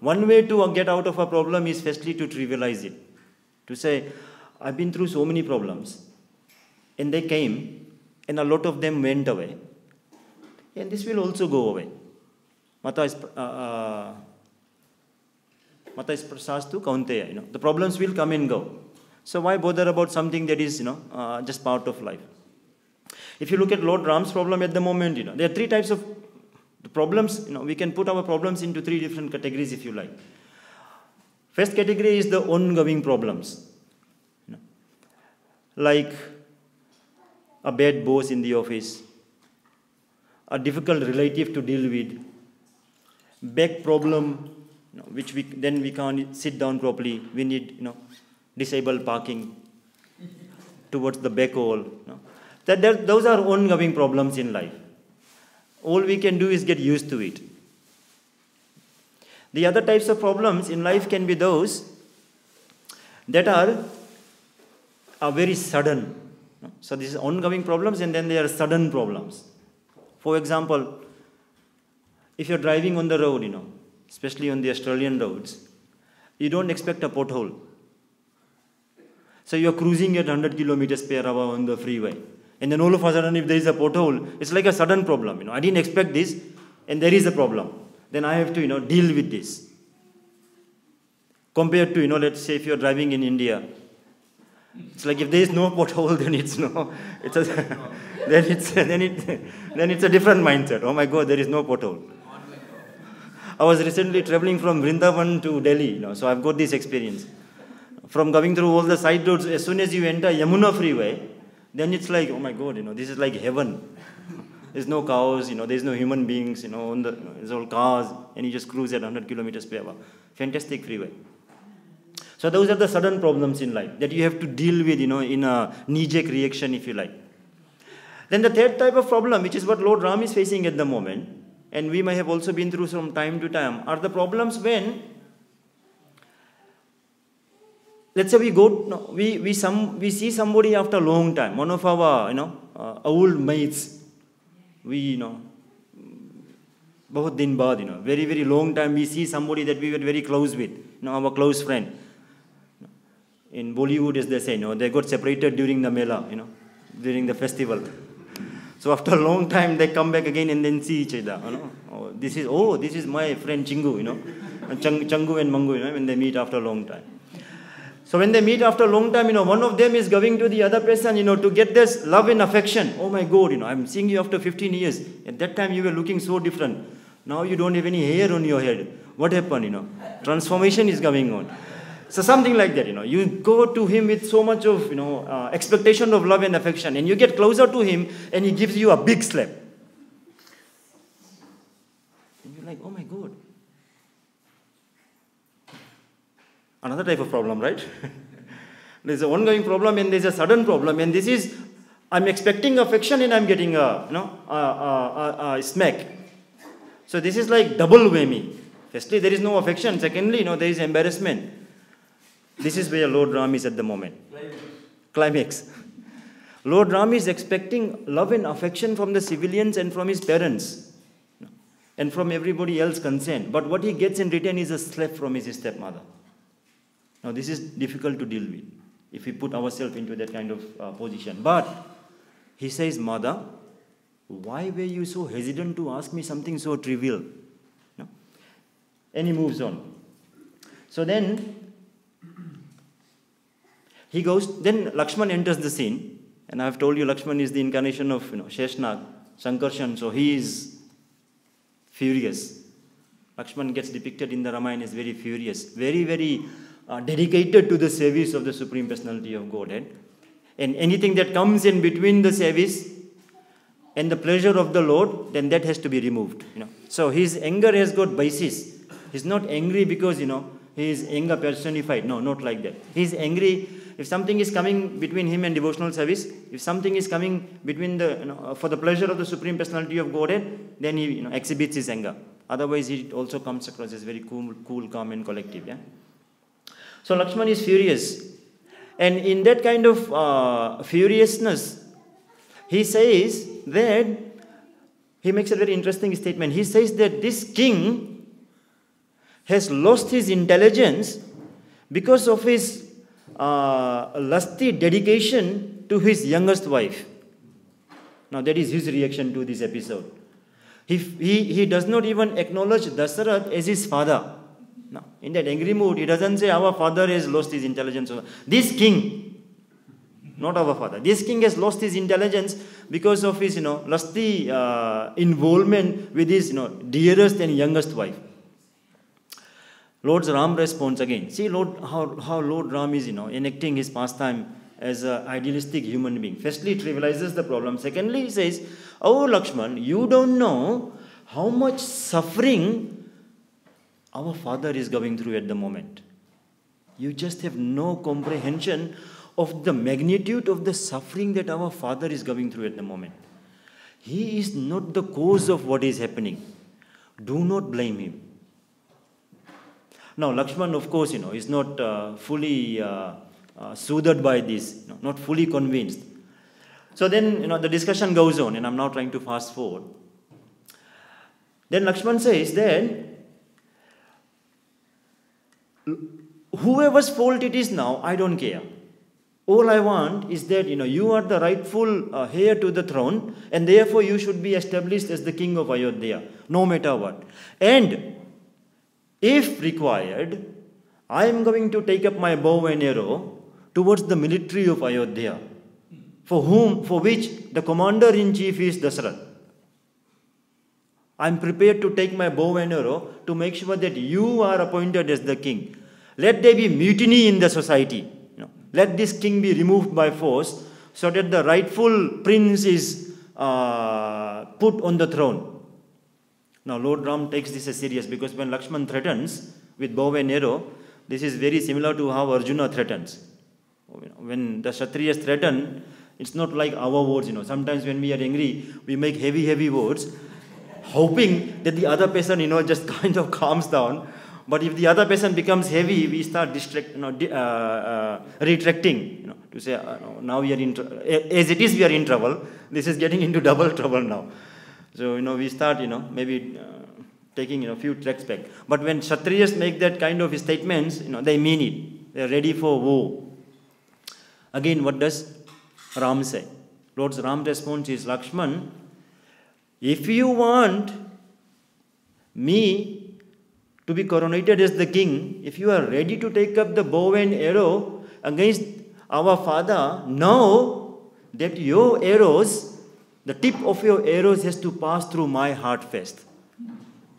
One way to get out of a problem is firstly to trivialize it. To say, I've been through so many problems. And they came, and a lot of them went away. And this will also go away. Mata is prasastu kaunteya. The problems will come and go. So why bother about something that is, just part of life? If you look at Lord Ram's problem at the moment, there are three types of problems. We can put our problems into three different categories if you like. First category is the ongoing problems. Like a bad boss in the office, a difficult relative to deal with, back problem, which we can't sit down properly. We need, disabled parking towards the back hall. Those are ongoing problems in life. All we can do is get used to it. The other types of problems in life can be those that are very sudden. So these are ongoing problems, and then there are sudden problems. For example, if you're driving on the road, especially on the Australian roads, you don't expect a pothole. So you're cruising at 100 kilometers per hour on the freeway. And then all of a sudden, if there is a pothole, it's like a sudden problem. I didn't expect this, and there is a problem. Then I have to, deal with this. Compared to, let's say if you're driving in India, it's like if there is no pothole, then then it's a different mindset. Oh my God, there is no pothole. I was recently traveling from Vrindavan to Delhi, so I've got this experience. From going through all the side roads, as soon as you enter Yamuna freeway, then it's like, oh my God, this is like heaven. There's no cows, there's no human beings, there's all cars, and you just cruise at 100 kilometers per hour. Fantastic freeway. So those are the sudden problems in life that you have to deal with, in a knee-jerk reaction, if you like. Then the third type of problem, which is what Lord Ram is facing at the moment, and we may have also been through from time to time, are the problems when, let's say we see somebody after a long time, one of our, old mates, bahut din baad, very, very long time, we see somebody that we were very close with, our close friend. In Bollywood, as they say, they got separated during the Mela, during the festival. So after a long time, they come back again and then see each other. This is my friend Chingu, Changu and Mangu, when they meet after a long time. So when they meet after a long time, one of them is going to the other person, to get this love and affection. Oh my God, I'm seeing you after 15 years. At that time, you were looking so different. Now you don't have any hair on your head. What happened, Transformation is going on. So something like that, you go to him with so much of, expectation of love and affection, and you get closer to him, and he gives you a big slap. And you're like, oh my God. Another type of problem, right? There's an ongoing problem, and there's a sudden problem, and this is, I'm expecting affection, and I'm getting a smack. So this is like double whammy. Firstly, there is no affection. Secondly, there is embarrassment. This is where Lord Ram is at the moment. Climax. Lord Ram is expecting love and affection from the civilians and from his parents and from everybody else concerned. But what he gets in return is a slap from his stepmother. Now this is difficult to deal with if we put ourselves into that kind of position. But he says, Mother, why were you so hesitant to ask me something so trivial? And he moves on. So then he goes, then Lakshman enters the scene, and I've told you Lakshman is the incarnation of Sheshnag, Sankarshan, so he is furious. Lakshman gets depicted in the Ramayana as very furious, very, very dedicated to the service of the Supreme Personality of Godhead. And anything that comes in between the service and the pleasure of the Lord, then that has to be removed. So his anger has got basis. He's not angry because, he is anger personified. No, not like that. He's angry if something is coming between him and devotional service, if something is coming between for the pleasure of the Supreme Personality of Godhead, then he exhibits his anger. Otherwise, he also comes across as very cool, calm, and collective. Yeah. So Lakshman is furious, and in that kind of furiousness, he says that he makes a very interesting statement. He says that this king has lost his intelligence because of his lusty dedication to his youngest wife. Now that is his reaction to this episode. He does not even acknowledge Dasarath as his father. Now, in that angry mood, he doesn't say our father has lost his intelligence. This king, not our father, this king has lost his intelligence because of his lusty involvement with his dearest and youngest wife. Lord Ram responds again. See how Lord Ram is enacting his pastime as an idealistic human being. Firstly, he trivializes the problem. Secondly, he says, "Oh Lakshman, you don't know how much suffering our father is going through at the moment. You just have no comprehension of the magnitude of the suffering that our father is going through at the moment. He is not the cause of what is happening. Do not blame him." Now, Lakshman, of course, is not fully soothed by this, not fully convinced. So then, the discussion goes on, and I'm now trying to fast forward. Then Lakshman says that whoever's fault it is now, I don't care. All I want is that, you are the rightful heir to the throne, and therefore you should be established as the king of Ayodhya, no matter what. And if required, I am going to take up my bow and arrow towards the military of Ayodhya, for which the commander-in-chief is Dasarath. I am prepared to take my bow and arrow to make sure that you are appointed as the king. Let there be mutiny in the society. Let this king be removed by force so that the rightful prince is put on the throne. Now, Lord Ram takes this as serious, because when Lakshman threatens with bow and arrow, this is very similar to how Arjuna threatens. When the Kshatriyas threaten, it's not like our words. Sometimes when we are angry, we make heavy words, hoping that the other person, just kind of calms down. But if the other person becomes heavy, we start retracting, to say, now we are as it is, we are in trouble. This is getting into double trouble now. So, we start, maybe taking, a few tracks back. But when Kshatriyas make that kind of statements, they mean it. They are ready for war. Again, what does Ram say? Lord Ram response is, Lakshman, if you want me to be coronated as the king, if you are ready to take up the bow and arrow against our father, know that your arrows, the tip of your arrows has to pass through my heart first.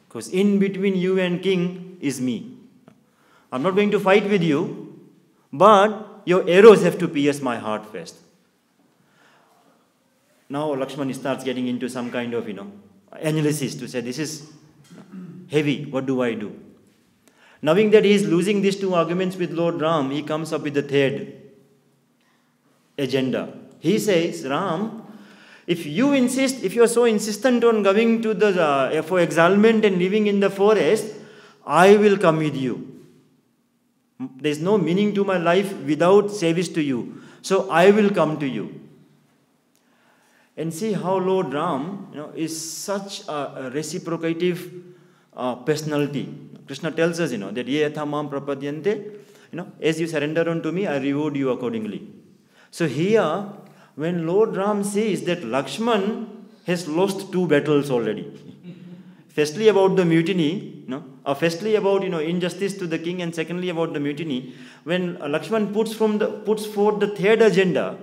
Because in between you and king is me. I'm not going to fight with you, but your arrows have to pierce my heart first. Now Lakshman starts getting into some kind of, analysis to say, this is heavy, what do I do? Knowing that he is losing these two arguments with Lord Ram, he comes up with the third agenda. He says, Ram, if you are so insistent on going to the for exaltation and living in the forest, I will come with you. There is no meaning to my life without service to you. So I will come to you. And see how Lord Ram, is such a reciprocative personality. Krishna tells us, that ye yatha mam prapadyante, as you surrender unto me, I reward you accordingly. So here, when Lord Ram says that Lakshman has lost two battles already. Firstly about the mutiny, firstly about injustice to the king, and secondly about the mutiny. When Lakshman puts forth the third agenda,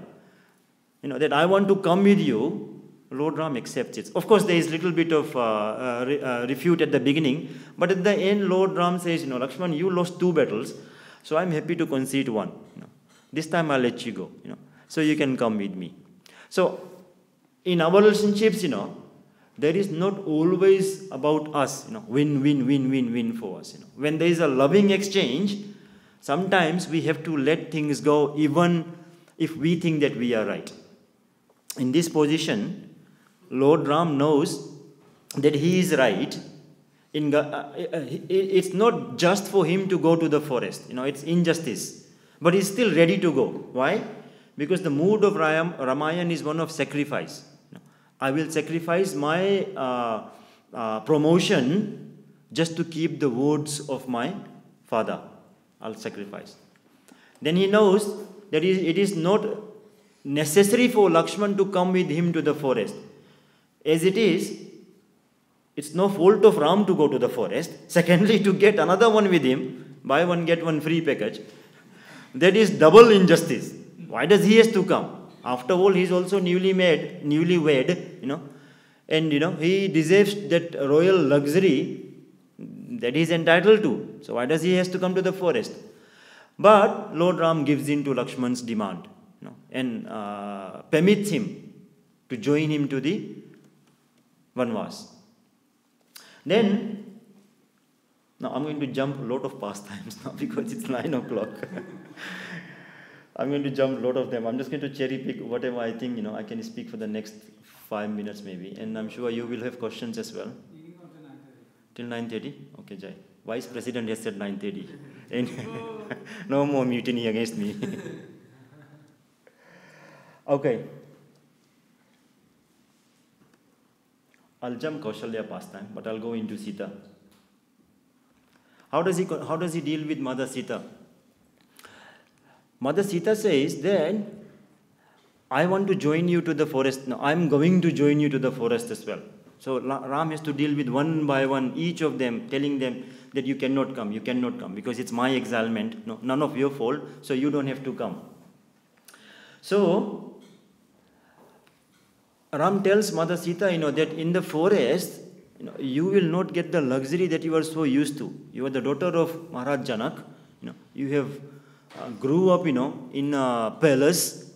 that I want to come with you, Lord Ram accepts it. Of course, there is a little bit of refute at the beginning, but at the end, Lord Ram says, Lakshman, you lost two battles, so I'm happy to concede one. This time I'll let you go. So you can come with me. So in our relationships, there is not always about us, win for us. When there is a loving exchange, sometimes we have to let things go even if we think that we are right. In this position, Lord Ram knows that he is right. It's not just for him to go to the forest. It's injustice. But he's still ready to go. Why? Because the mood of Ramayana is one of sacrifice. I will sacrifice my promotion just to keep the words of my father. I'll sacrifice. Then he knows that it is not necessary for Lakshman to come with him to the forest. As it is, it's no fault of Ram to go to the forest. Secondly, to get another one with him, buy one get one free package, that is double injustice. Why does he has to come? After all, he is also newlywed, and he deserves that royal luxury that he is entitled to. So why does he has to come to the forest? But Lord Ram gives in to Lakshman's demand, and permits him to join him to the Vanvas. Then, now I'm going to jump a lot of pastimes now because it's 9 o'clock. I'm going to jump a lot of them. I'm just going to cherry pick whatever I think, I can speak for the next 5 minutes maybe. And I'm sure you will have questions as well. Till 9:30? Okay, Jai. Vice President has said 9:30. And no more mutiny against me. Okay. I'll jump Kaushalya pastime, but I'll go into Sita. How does he deal with Mother Sita? Mother Sita says that I want to join you to the forest. No, I'm going to join you to the forest as well. So Ram has to deal with one by one, each of them, telling them that you cannot come, because it's my exilement. No, none of your fault, so you don't have to come. So Ram tells Mother Sita, that in the forest, you will not get the luxury that you are so used to. You are the daughter of Maharaj Janak. You have grew up, in a palace,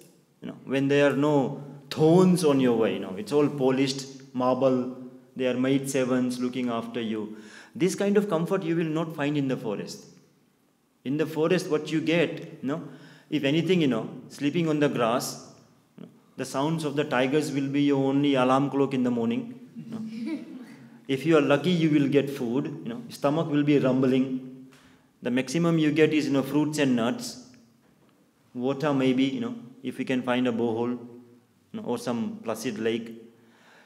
when there are no thorns on your way. It's all polished marble. There are maid servants looking after you. This kind of comfort you will not find in the forest. In the forest, what you get, if anything, sleeping on the grass, the sounds of the tigers will be your only alarm clock in the morning. If you are lucky, you will get food. Stomach will be rumbling. The maximum you get is fruits and nuts. Water maybe, if you can find a borehole, or some placid lake.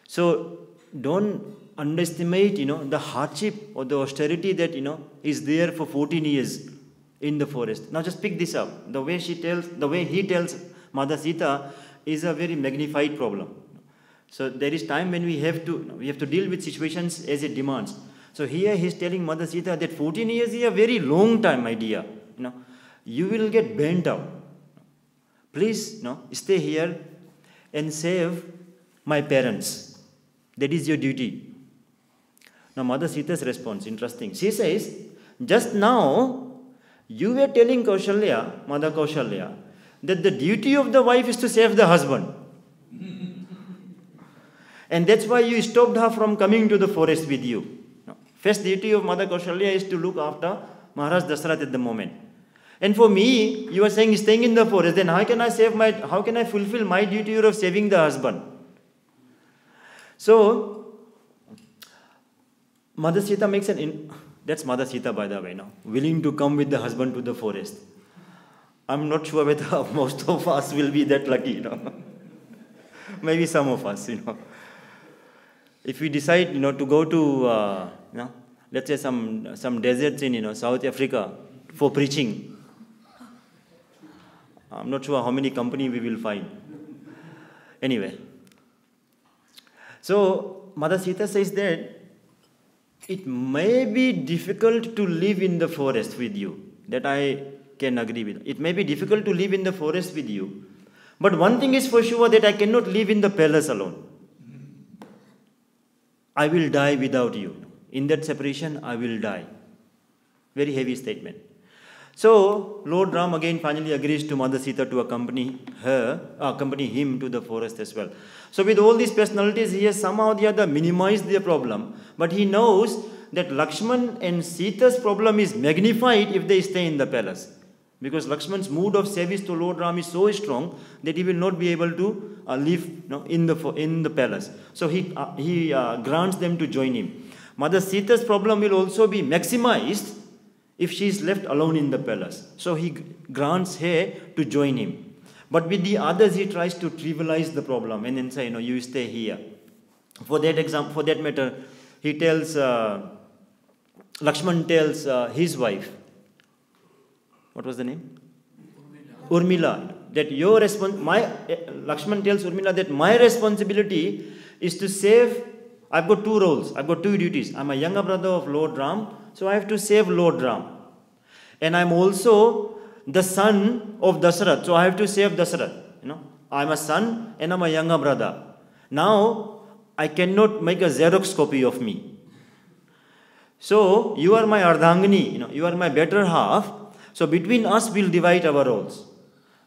So don't underestimate, the hardship or the austerity that, is there for 14 years in the forest. Now just pick this up. The way he tells Mother Sita is a very magnified problem. So there is time when we have to deal with situations as it demands. So here he is telling Mother Sita that 14 years is a very long time, my dear. You will get burnt out. Please, stay here and save my parents. That is your duty. Now Mother Sita's response, interesting. She says, just now you were telling Kaushalya, Mother Kaushalya, that the duty of the wife is to save the husband. And that's why you stopped her from coming to the forest with you. First duty of Mother Kaushalya is to look after Maharaj Dasarath at the moment. And for me, you are saying staying in the forest, then how can I fulfill my duty of saving the husband? So, Mother Sita makes that's Mother Sita by the way willing to come with the husband to the forest. I'm not sure whether most of us will be that lucky, Maybe some of us, If we decide, to go to, let's say some deserts in, South Africa for preaching, I'm not sure how many company we will find. Anyway. So, Mother Sita says that it may be difficult to live in the forest with you. That I can agree with. It may be difficult to live in the forest with you. But one thing is for sure, that I cannot live in the palace alone. I will die without you. In that separation, I will die. Very heavy statement. So, Lord Ram again finally agrees to Mother Sita to accompany him to the forest as well. So, with all these personalities, he has somehow or the other minimized their problem. But he knows that Lakshman and Sita's problem is magnified if they stay in the palace. Because Lakshman's mood of service to Lord Ram is so strong that he will not be able to live in the palace. So he grants them to join him. Mother Sita's problem will also be maximized if she is left alone in the palace. So he grants her to join him. But with the others, he tries to trivialize the problem and then say, you stay here. For that matter, he tells, Lakshman tells his wife, what was the name? Urmila. That Lakshman tells Urmila that my responsibility is to save. I've got two roles. I've got two duties. I'm a younger brother of Lord Ram, so I have to save Lord Ram. And I'm also the son of Dasarath, so I have to save Dasarath. I'm a son and I'm a younger brother. Now, I cannot make a Xerox copy of me. So, you are my Ardhangani, you are my better half. So, between us, we'll divide our roles.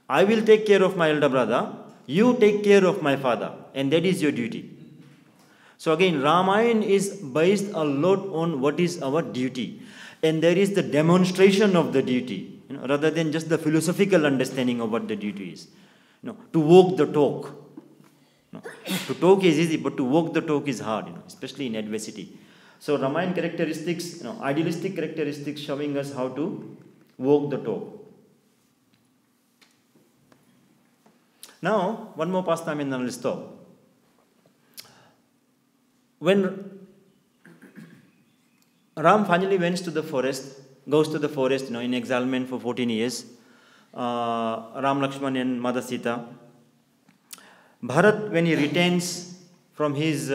I will take care of my elder brother. You take care of my father. And that is your duty. So, again, Ramayana is based a lot on what is our duty. And there is the demonstration of the duty, rather than just the philosophical understanding of what the duty is. To walk the talk. To talk is easy, but to walk the talk is hard, especially in adversity. So, Ramayana characteristics, idealistic characteristics showing us how to walk the talk. Now, one more pastime and then I'll stop. When Ram finally goes to the forest, in exilement for 14 years, Ram, Lakshman and Mother Sita. Bharat, when he returns from his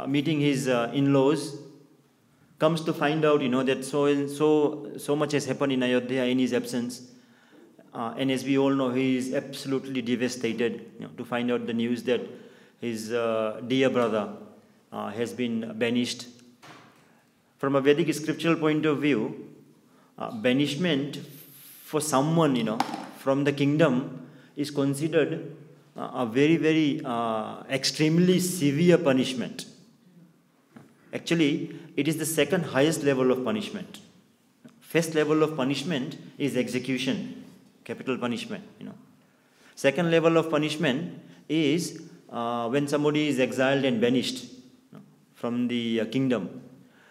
meeting his in-laws, comes to find out, that so much has happened in Ayodhya in his absence. And as we all know, he is absolutely devastated to find out the news that his dear brother has been banished. From a Vedic scriptural point of view, banishment for someone, from the kingdom is considered a very, very extremely severe punishment. Actually, it is the second highest level of punishment. First level of punishment is execution, capital punishment. Second level of punishment is when somebody is exiled and banished from the kingdom.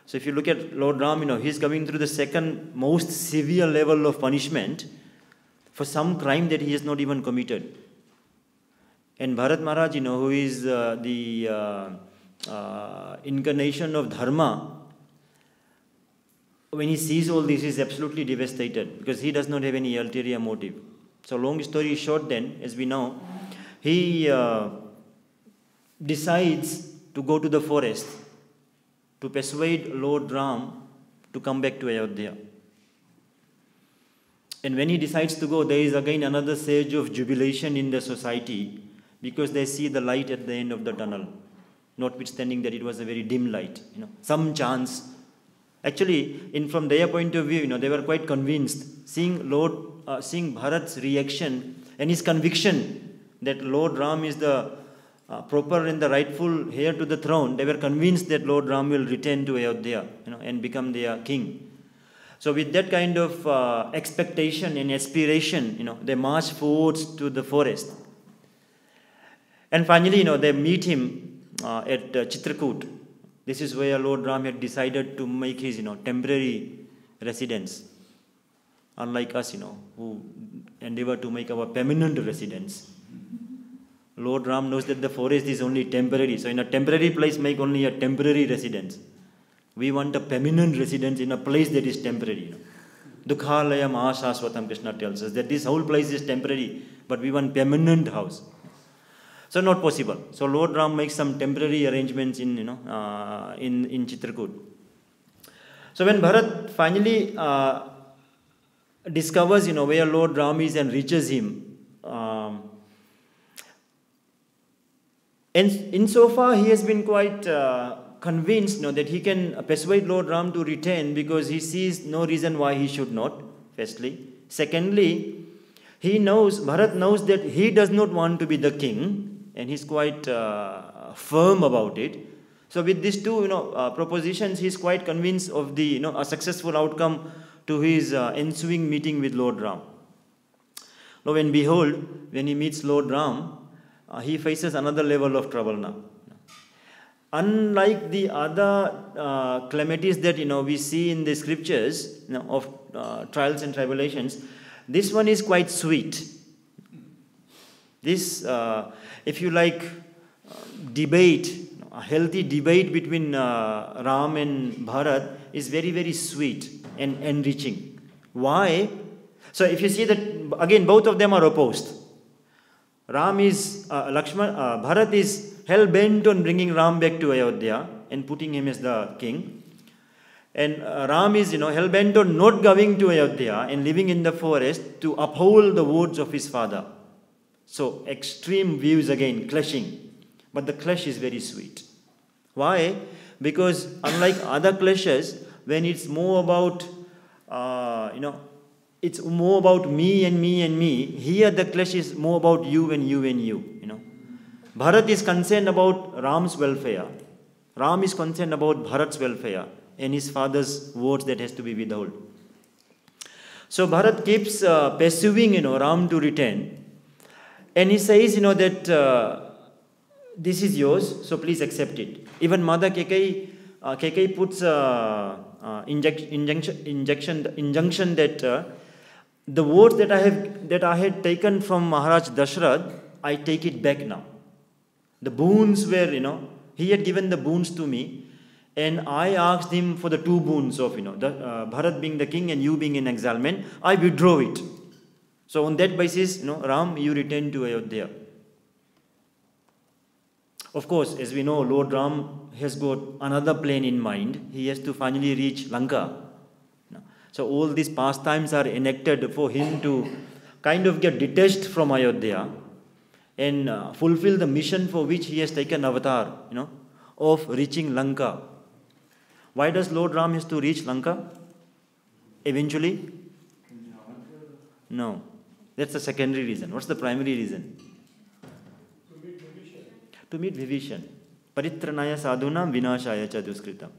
So if you look at Lord Ram, he's going through the second most severe level of punishment for some crime that he has not even committed. And Bharat Maharaj, who is the incarnation of Dharma, when he sees all this, he is absolutely devastated because he does not have any ulterior motive. So long story short then, as we know, he decides to go to the forest to persuade Lord Ram to come back to Ayodhya. And when he decides to go, there is again another surge of jubilation in the society because they see the light at the end of the tunnel, notwithstanding that it was a very dim light, some chance. Actually, from their point of view, they were quite convinced, seeing Bharat's reaction and his conviction that Lord Ram is the proper and the rightful heir to the throne. They were convinced that Lord Ram will return to Ayodhya, and become their king. So with that kind of expectation and aspiration, they march forwards to the forest. And finally, they meet him at Chitrakoot. This is where Lord Ram had decided to make his, temporary residence. Unlike us, who endeavor to make our permanent residence. Lord Ram knows that the forest is only temporary. So in a temporary place, make only a temporary residence. We want a permanent residence in a place that is temporary. Dukhalayam Ashaswatam, Krishna tells us that this whole place is temporary, but we want permanent house. So not possible. So Lord Ram makes some temporary arrangements in Chitrakoot. So when Bharat finally discovers, where Lord Ram is and reaches him, and insofar he has been quite convinced that he can persuade Lord Ram to return because he sees no reason why he should not, firstly. Secondly, Bharat knows that he does not want to be the king, and he's quite firm about it. So with these two propositions, he's quite convinced of the a successful outcome to his ensuing meeting with Lord Ram. Now, when he meets Lord Ram, he faces another level of trouble now. Unlike the other calamities that we see in the scriptures of trials and tribulations, this one is quite sweet. This, if you like, debate, a healthy debate between Ram and Bharat is very, very sweet and enriching. Why? So if you see that, again, both of them are opposed. Bharat is hell-bent on bringing Ram back to Ayodhya and putting him as the king. And Ram is, hell-bent on not going to Ayodhya and living in the forest to uphold the words of his father. So extreme views again, clashing. But the clash is very sweet. Why? Because unlike other clashes, when it's more about, it's more about me and me and me, here the clash is more about you and you and you. Bharat is concerned about Ram's welfare. Ram is concerned about Bharat's welfare and his father's words that has to be withheld. So Bharat keeps pursuing, Ram to return. And he says, that this is yours, so please accept it. Even Mother Kekai puts injunction that the words that I had taken from Maharaj Dashrath, I take it back now. The boons were, he had given the boons to me, and I asked him for the two boons of, Bharat being the king and you being in exilement. I withdraw it. So on that basis, Ram, you return to Ayodhya. Of course, as we know, Lord Ram has got another plan in mind. He has to finally reach Lanka. So all these pastimes are enacted for him to kind of get detached from Ayodhya and fulfill the mission for which he has taken avatar, of reaching Lanka. Why does Lord Ram has to reach Lanka eventually? No. That's the secondary reason. What's the primary reason? To meet Vibhishan. Paritranaya sadhunam vinashaya cha duskritam.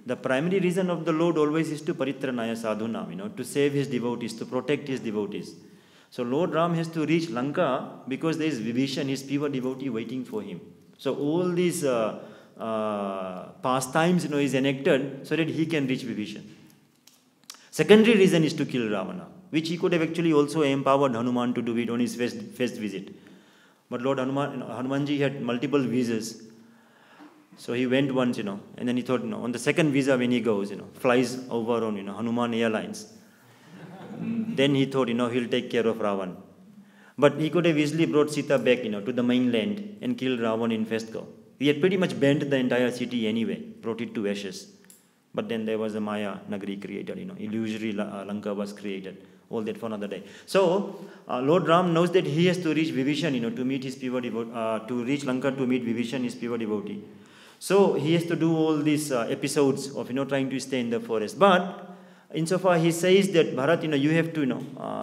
The primary reason of the Lord always is to paritranaya sadhunam, to save his devotees, to protect his devotees. So Lord Ram has to reach Lanka because there is Vibhishan, his pure devotee, waiting for him. So all these pastimes, is enacted so that he can reach Vibhishan. Secondary reason is to kill Ravana, which he could have actually also empowered Hanuman to do it on his first visit. But Lord Hanumanji had multiple visas. So he went once, and then he thought, on the second visa when he goes, flies over on, Hanuman Airlines. Then he thought, he'll take care of Ravan. But he could have easily brought Sita back, to the mainland and killed Ravan in first go. He had pretty much burnt the entire city anyway, brought it to ashes. But then there was a Maya Nagari created, illusory Lanka was created. All that for another day. So, Lord Ram knows that he has to reach Vibhishan, to meet his pure devotee, to reach Lanka to meet Vibhishan, his pure devotee. So, he has to do all these episodes of, trying to stay in the forest. But, insofar he says that, Bharat, you have to,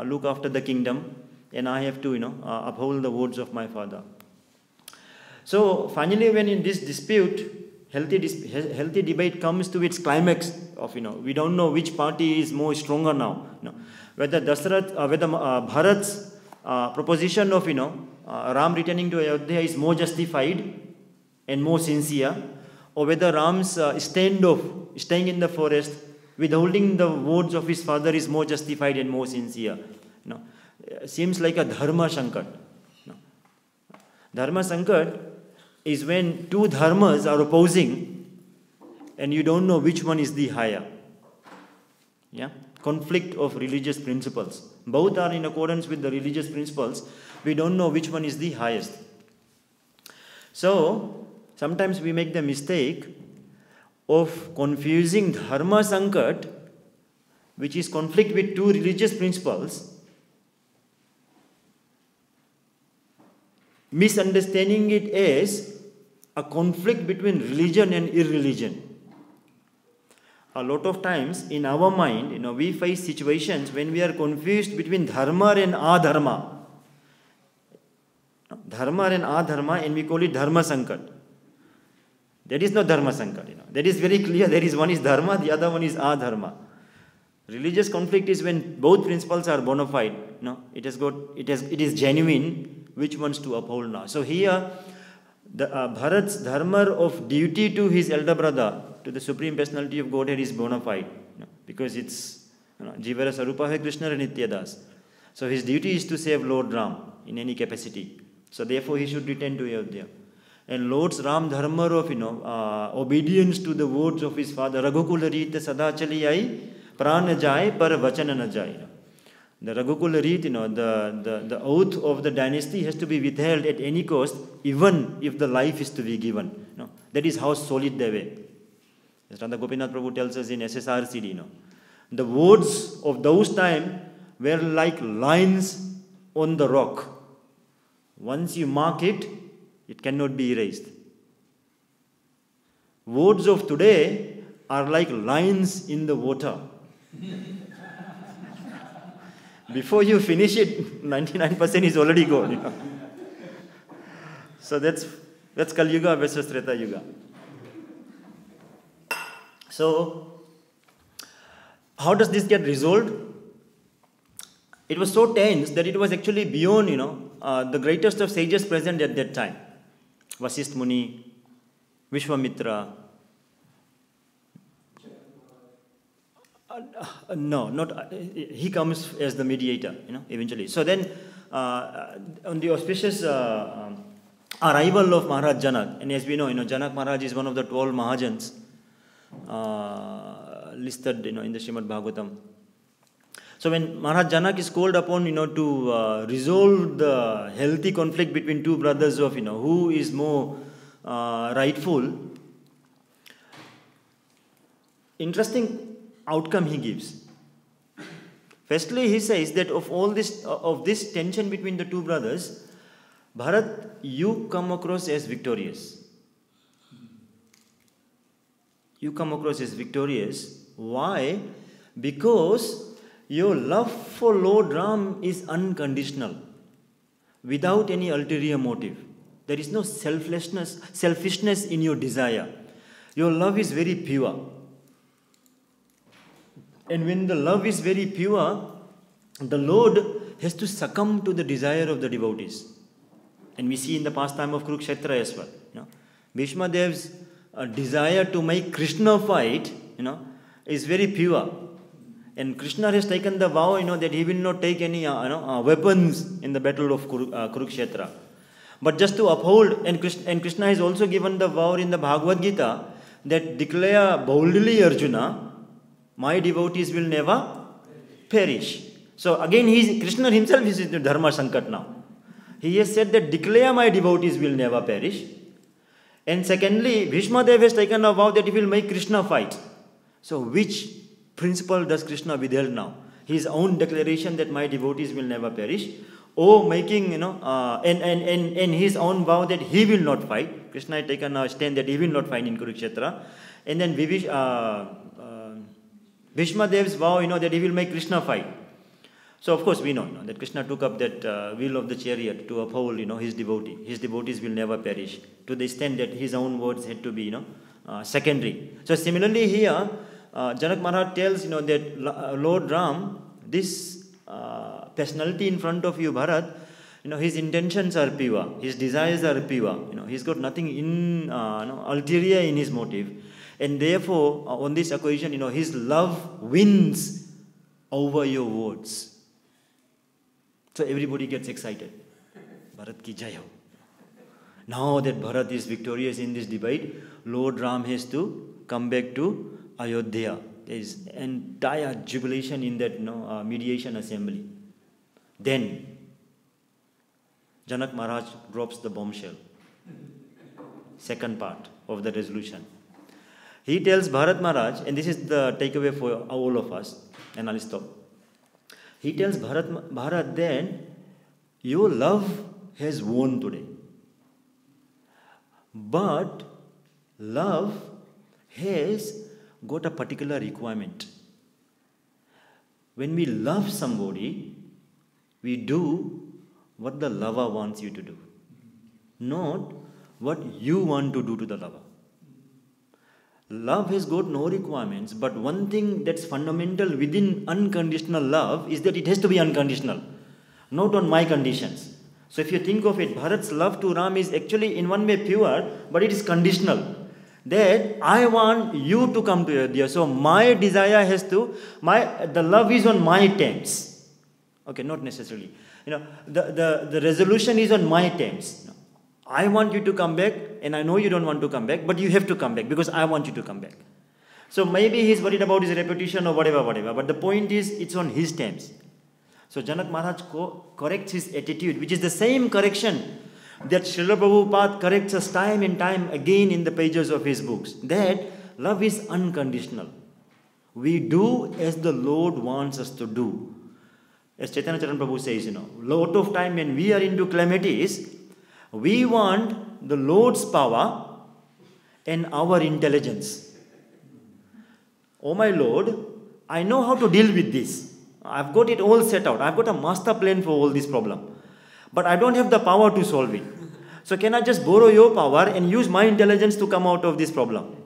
look after the kingdom, and I have to, uphold the words of my father. So, finally, when in this dispute, healthy debate comes to its climax of, we don't know which party is more stronger now. Whether Bharat's proposition of, Ram returning to Ayodhya is more justified and more sincere, or whether Ram's standoff, staying in the forest, withholding the words of his father is more justified and more sincere. Seems like a dharma sankat. Dharma sankat is when two dharmas are opposing and you don't know which one is the higher. Yeah? Conflict of religious principles. Both are in accordance with the religious principles. We don't know which one is the highest. So, sometimes we make the mistake of confusing dharma sankat, which is conflict with two religious principles, misunderstanding it as a conflict between religion and irreligion. A lot of times in our mind, we face situations when we are confused between dharma and adharma. Dharma and adharma, and we call it dharma sankat. That is not dharma sankat. That is very clear. There is one is dharma, the other one is adharma. Religious conflict is when both principles are bona fide. It is genuine. Which ones to uphold now? So here, Bharat's dharma of duty to his elder brother, to the Supreme Personality of Godhead, is bona fide, because it's Jivara Sarupa hai Krishna Nitya Das. So his duty is to save Lord Ram in any capacity. So therefore he should return to Ayodhya. And Lord's Ram dharma of obedience to the words of his father, Raghukula Reet Sada Chali Ai, Prana Jai Par Vachana Na Jai. The Raghukula Reet, the oath of the dynasty has to be withheld at any cost, even if the life is to be given. That is how solid they were. As Radha Gopinath Prabhu tells us in SSRCD, the words of those times were like lines on the rock. Once you mark it, it cannot be erased. Words of today are like lines in the water. Before you finish it, 99% is already gone. So that's Kali Yuga versus Treta Yuga. So, how does this get resolved? It was so tense that it was actually beyond, the greatest of sages present at that time. Vasisth Muni, Vishwamitra. He comes as the mediator, eventually. So then, on the auspicious arrival of Maharaj Janak, and as we know, Janak Maharaj is one of the 12 Mahajans listed, in the Śrīmad Bhāgavatam. So when Maharaj Janak is called upon, to resolve the healthy conflict between two brothers of, who is more rightful, interesting outcome he gives. Firstly, he says that of this tension between the two brothers, Bharat, you come across as victorious. You come across as victorious. Why? Because your love for Lord Ram is unconditional, without any ulterior motive. There is no selfishness in your desire. Your love is very pure. And when the love is very pure, the Lord has to succumb to the desire of the devotees. And we see in the pastime of Kurukshetra as well. Bhishma Dev's desire to make Krishna fight, is very pure. And Krishna has taken the vow, that he will not take any, weapons in the battle of Kurukshetra. But just to uphold, and Krishna has also given the vow in the Bhagavad Gita that declare boldly, Arjuna, my devotees will never perish. So again, Krishna himself is in the Dharma Sankat now. He has said that declare my devotees will never perish. And secondly, Bhishma Dev has taken a vow that he will make Krishna fight. So which principle does Krishna withhold now? His own declaration that my devotees will never perish, or making, and his own vow that he will not fight. Krishna had taken a stand that he will not fight in Kurukshetra. And then Bhishma Dev's vow, that he will make Krishna fight. So of course we know that Krishna took up that wheel of the chariot to uphold, his devotee. His devotees will never perish, to the extent that his own words had to be, secondary. So similarly here, Janak Maharaj tells, that Lord Ram, this personality in front of you, Bharat, his intentions are pure, his desires are pure, he's got nothing ulterior in his motive. And therefore, on this occasion, his love wins over your words. So everybody gets excited. Bharat ki jai ho. Now that Bharat is victorious in this debate, Lord Ram has to come back to Ayodhya. There is entire jubilation in that mediation assembly. Then, Janak Maharaj drops the bombshell. Second part of the resolution. He tells Bharat Maharaj, and this is the takeaway for all of us, and I'll stop. He tells Bharat then, your love has won today. But love has got a particular requirement. When we love somebody, we do what the lover wants you to do, not what you want to do to the lover. love has got no requirements, but one thing that's fundamental within unconditional love is that it has to be unconditional, not on my conditions. So if you think of it, Bharat's love to Ram is actually in one way pure, but it is conditional. That I want you to come to Ayodhya, so my desire has to, the love is on my terms. Okay, not necessarily. The resolution is on my terms. I want you to come back, and I know you don't want to come back, but you have to come back because I want you to come back. So maybe he's worried about his reputation or whatever, but the point is, it's on his terms. So Janak Maharaj corrects his attitude, which is the same correction that Srila Prabhupada corrects us time and time again in the pages of his books. That love is unconditional. We do as the Lord wants us to do. As Chaitanya Charan Prabhu says, lot of time when we are into calamities, we want the Lord's power and our intelligence. Oh my Lord, I know how to deal with this. I've got it all set out. I've got a master plan for all this problem. But I don't have the power to solve it. So can I just borrow your power and use my intelligence to come out of this problem?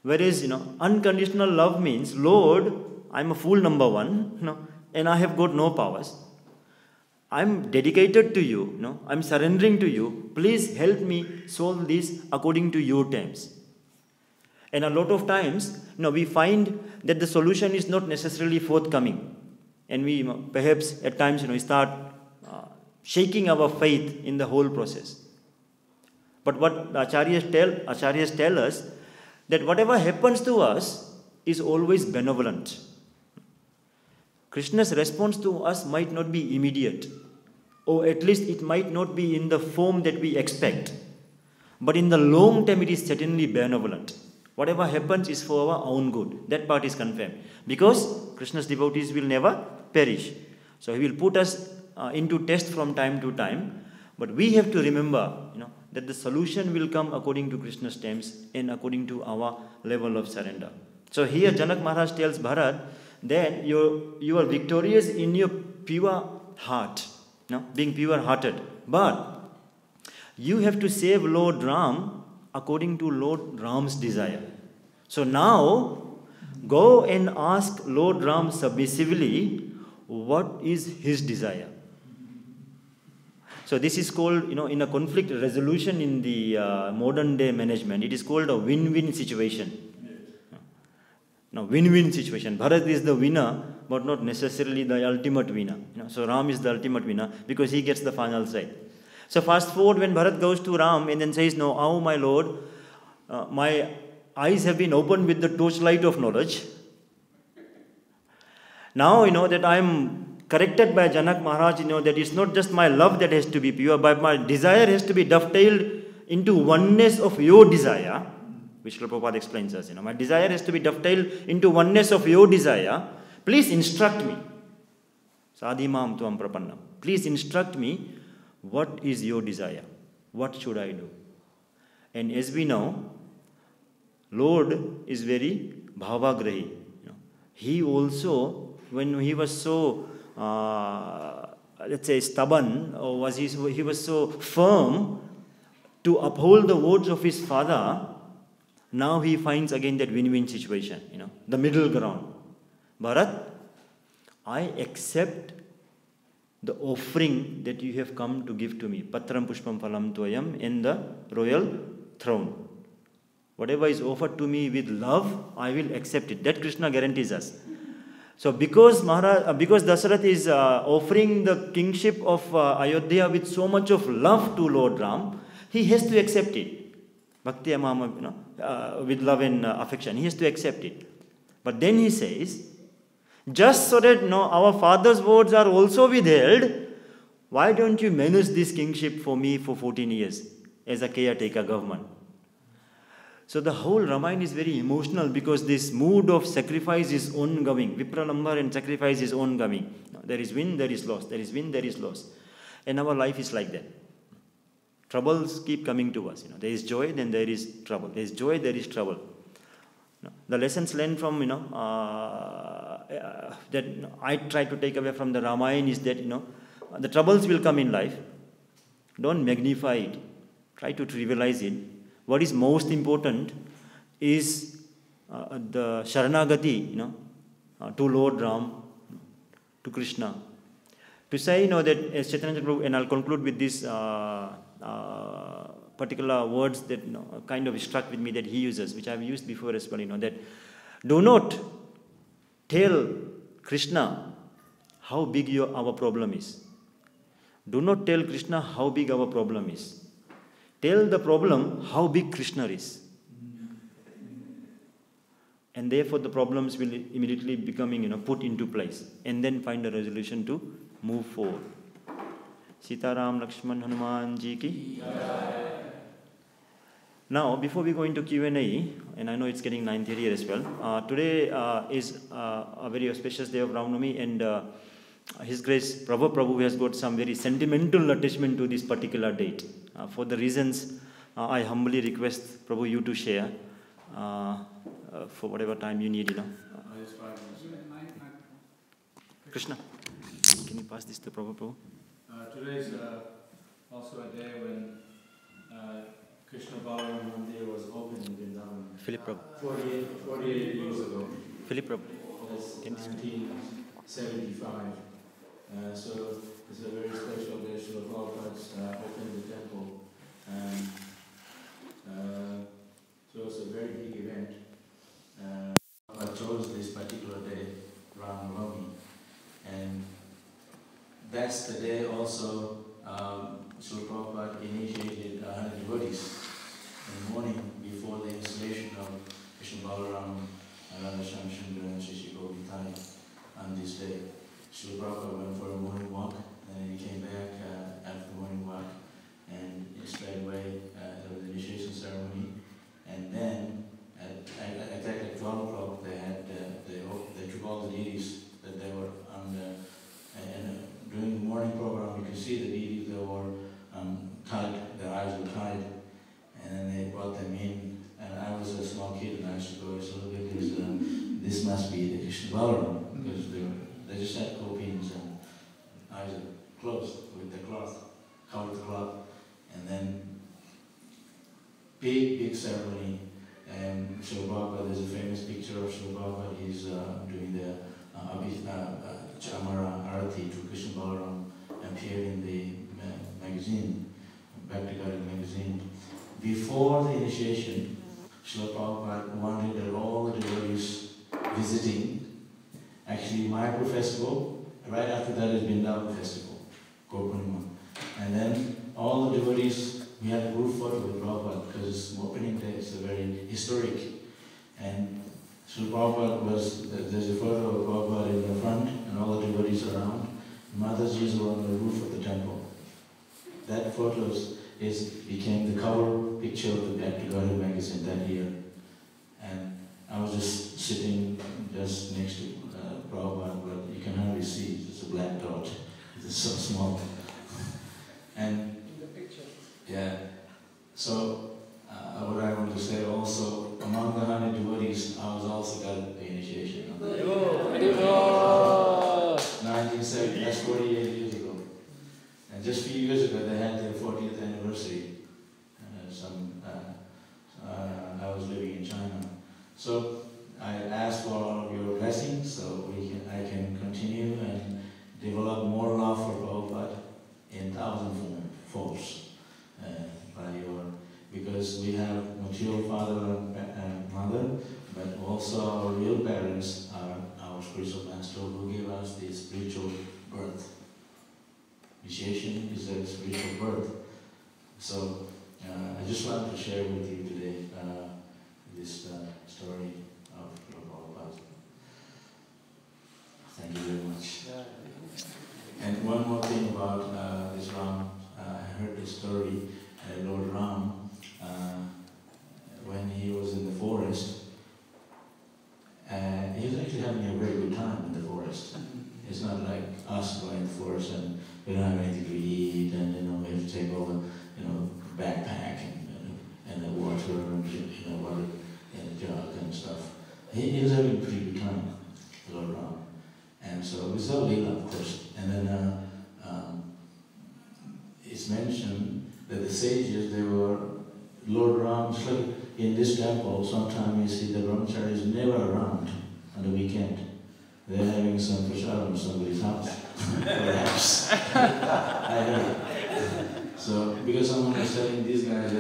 Whereas, unconditional love means, Lord, I'm a fool number one, and I have got no powers. I'm dedicated to you, I'm surrendering to you. Please help me solve this according to your terms. And a lot of times, we find that the solution is not necessarily forthcoming. And we perhaps at times, start shaking our faith in the whole process. But what the Acharyas tell us, that whatever happens to us is always benevolent. Krishna's response to us might not be immediate, or at least it might not be in the form that we expect. But in the long term, it is certainly benevolent. Whatever happens is for our own good. That part is confirmed. Because Krishna's devotees will never perish. So he will put us into test from time to time. But we have to remember, that the solution will come according to Krishna's terms and according to our level of surrender. So here Janak Maharaj tells Bharat that you are victorious in your pure heart, being pure-hearted. But you have to save Lord Ram according to Lord Ram's desire. So now, go and ask Lord Ram submissively, what is his desire? So this is called, in a conflict resolution in the modern day management, it is called a win-win situation. Now, win-win situation. Bharat is the winner, but not necessarily the ultimate winner. So Ram is the ultimate winner because he gets the final say. So fast forward when Bharat goes to Ram and then says, no, oh my Lord, my eyes have been opened with the torchlight of knowledge. Now, that I am corrected by Janak Maharaj, that it's not just my love that has to be pure, but my desire has to be dovetailed into oneness of your desire, which Prabhupada explains us. My desire has to be dovetailed into oneness of your desire. Please instruct me. Sadhimam tuam prapannam. Please instruct me. What is your desire? What should I do? And as we know, Lord is very bhavagrahi. He also, when he was so, let's say, stubborn, or he was so firm to uphold the words of his father, now he finds again that win-win situation, the middle ground. Bharat, I accept the offering that you have come to give to me, Patram Pushpam Phalam Tvayam, in the royal throne. Whatever is offered to me with love, I will accept it. That Krishna guarantees us. So because Dasarath is offering the kingship of Ayodhya with so much of love to Lord Ram, he has to accept it. Bhakti Amama, with love and affection, he has to accept it. But then he says, just so that our father's words are also withheld, why don't you manage this kingship for me for 14 years as a caretaker government? So the whole Ramayana is very emotional because this mood of sacrifice is ongoing. Vipralambar and sacrifice is ongoing. There is win, there is loss. There is win, there is loss. And our life is like that. Troubles keep coming to us. There is joy, then there is trouble. There is joy, there is trouble. The lessons learned from, that I try to take away from the Ramayana is that, the troubles will come in life. Don't magnify it. Try to trivialize it. What is most important, is the Sharanagati, to Lord Ram, to Krishna. To say, that as Chaitanya Prabhu, and I'll conclude with this particular words that kind of struck with me that he uses, which I've used before as well, that do not tell Krishna how big our problem is. Do not tell Krishna how big our problem is. Tell the problem how big Krishna is. And therefore the problems will immediately becoming put into place, and then find a resolution to move forward. Sitaram Lakshman Hanuman Ji ki. Now, before we go into Q&A, and I know it's getting 9:30 as well, today is a very auspicious day of Ramnavami, and His Grace Prabhu has got some very sentimental attachment to this particular date. For the reasons I humbly request Prabhu you to share for whatever time you need, Krishna, can you pass this to Prabhu? Today is also a day when Krishna Balaram Mandir was opened in Vrindavan. Philip Prabhu. 48 years ago. Philip Prabhu. That's 1975. So it's a very special day. Srila Prabhupada opened the temple. So it's a very big event. I chose this particular day, Ramnavami. And that's the day also Srila Prabhupada initiated 100 devotees in the morning before the installation of Krishna Balaram, Radha Shamsundara and Shri Govitai on this day. Srila Prabhupada went for a morning walk, and he came back after the morning walk, and straight away there was the initiation ceremony. And then at 12 o'clock they took all the deities that they were on the, and during the morning program you could see the deities that were tied, their eyes were tied, and then they brought them in, and I was a small kid and I used to go, so look at this, this must be the Krishna Balaram, because they just had copines and eyes are closed with the cloth, covered the cloth, and then big ceremony. And Srila Prabhupada, there's a famous picture of Srila Prabhupada, he's doing the Chamara Arati to Krishna Balaram, appeared in the magazine, Bhaktivedanta magazine. Before the initiation, Srila Prabhupada wanted that all the devotees visiting, actually Mayapur festival, right after that is Vrindavan festival, Gopurnima. And then all the devotees, we had a group photo with Prabhupada because it's opening day, it's a very historic. And Srila Prabhupada there's a photo of Prabhupada in the front and all the devotees around. Mataji's were on the roof of the temple. That photo became the cover picture of the Bhaktivedanta magazine that year. And I was just sitting just next to Prabhupada, but you can hardly see, it's a black dot. It's so small. And yeah, so what I want to say also, among the 100 devotees, I was also got the initiation. 1970, that's 48 years ago. And just a few years ago, they had their 40th anniversary. I was living in China. So I asked for all of your blessings so I can continue and develop more love for Prabhupada in 1,000 folds. Because we have material father and mother, but also our real parents are our spiritual master who gave us the spiritual birth. Initiation is a spiritual birth. So I just wanted to share with you today this story of Prabhupada. Thank you very much. And one more thing about this Ram. I heard this story. Lord Ram, when he was in the forest, he was actually having a very good time in the forest. It's not like us going in the forest and we don't have anything to eat, and we have to take all the backpack and the water and water and the jug and stuff. He was having a pretty good time, Lord Ram, and so it was all Leela, of course. And then it's mentioned that the sages, they were, Lord Ram, just like in this temple, sometimes you see the Brahmachari is never around on the weekend. They're having some prasadam in somebody's house, perhaps. I heard. So, because someone was telling these guys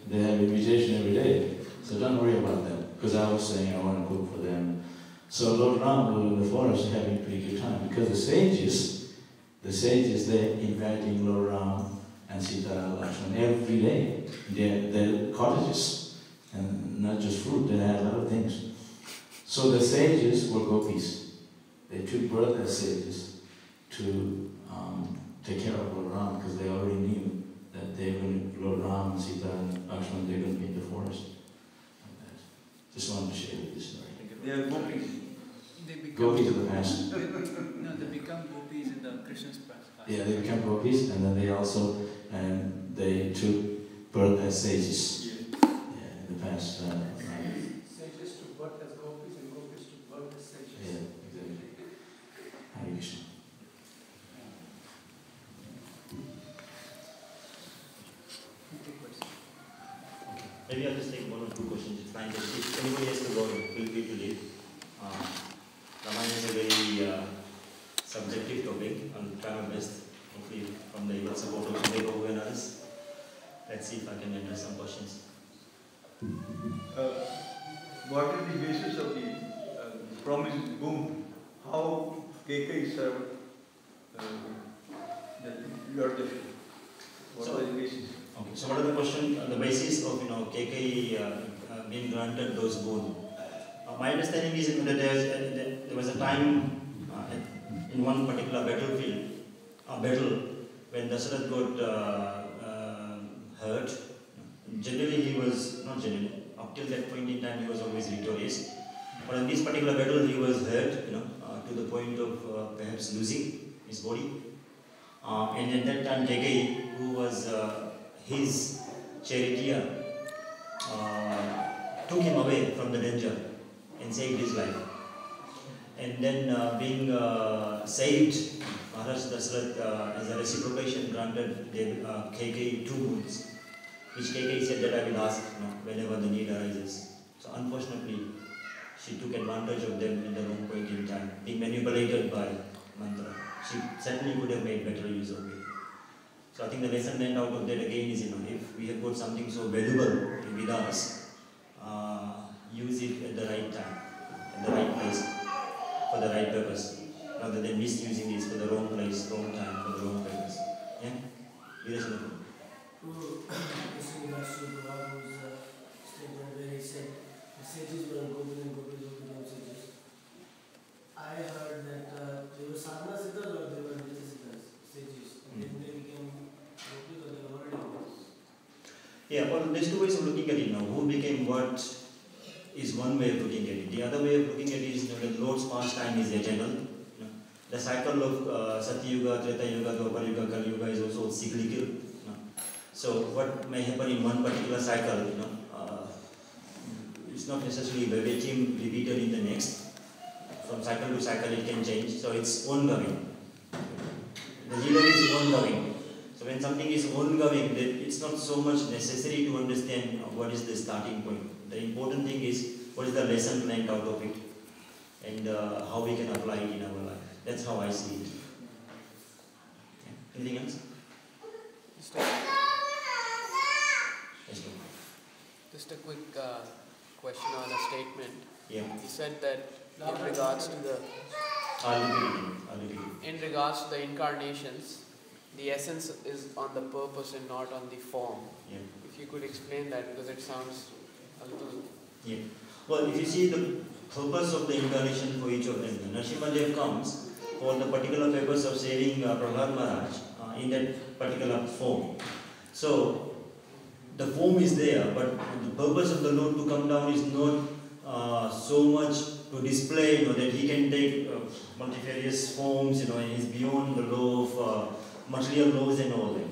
they have invitation every day, so don't worry about them. Because I was saying I want to cook for them. So Lord Rama in the forest having a pretty good time, because the sages, they're inviting Lord Rama and Sita Lakshman every day. They're cottages, and not just fruit, they had a lot of things. So the sages were gopis. They took birth as sages to take care of Lord Rama, because they already knew that Lord Rama and Sita and Lakshman, they're going to be in the forest. Like that. Just wanted to share this story. They are gopis. Gopis of the past. No, they become gopis in the Krishna's past. Yeah, they become gopis, and then they took birth as sages. Yeah, in the past. Sages took birth as gopis, and gopis took birth as sages. Yeah, exactly. Hare Krishna. Maybe I'll just take one or two questions. It's fine. If anybody has to go, feel free to leave. Ramayana is a very subjective topic. I'll try my best, hopefully, from the support of Prabhupada and others. Let's see if I can address some questions. What is the basis of the promised boon? How KK served the Lord Dasa? What was the basis? Okay, so what are the question? The basis of KK being granted those boon. My understanding is that there was a time in one particular battlefield, battle, when Dasarath got hurt. Generally he was, not generally, up till that point in time he was always victorious. But in this particular battle he was hurt, to the point of perhaps losing his body. And at that time KK, who was his charioteer, took him away from the danger and saved his life. And then being saved, Maharaj Dasarath, as a reciprocation, granted KK 2 boons, which KK said that I will ask whenever the need arises. So unfortunately, she took advantage of them in the wrong point in time, being manipulated by mantra. She certainly could have made better use of it. So I think the lesson learned out of that again is, if we have got something so valuable with us, use it at the right time, at the right place, for the right purpose, rather than misusing this for the wrong place, wrong time, for the wrong purpose. Yeah? Statement where he said the sages were gopis and gopis were become sages. I heard that they were sadhana siddhas or they were nitya siddhas, sages. And then they became gopis or they were already gopis. Yeah, well, there's two ways of looking at it now. Who became what is one way of looking at it. The other way of looking at it is that the Lord's pastime is eternal. The cycle of Satyuga, Treta Yuga, Dwapara Yuga, Kali Yuga is also cyclical. So what may happen in one particular cycle, it's not necessarily verbatim repeated in the next. From cycle to cycle it can change, so it's ongoing. The leader is ongoing. So when something is ongoing, then it's not so much necessary to understand what is the starting point. The important thing is what is the lesson learned out of it and how we can apply it in our life. That's how I see it. Okay. Anything else? Just a quick question on a statement. Yeah. He said that in regards to the incarnations, the essence is on the purpose and not on the form. Yeah. If you could explain that, because it sounds a little... Yeah. Well, if you see the purpose of the incarnation for each of them, Nrsimhadev comes for the particular purpose of saving Prahlad Maharaj in that particular form. So, the form is there, but the purpose of the Lord to come down is not so much to display that he can take multifarious forms, and he's beyond the law of material laws and all that.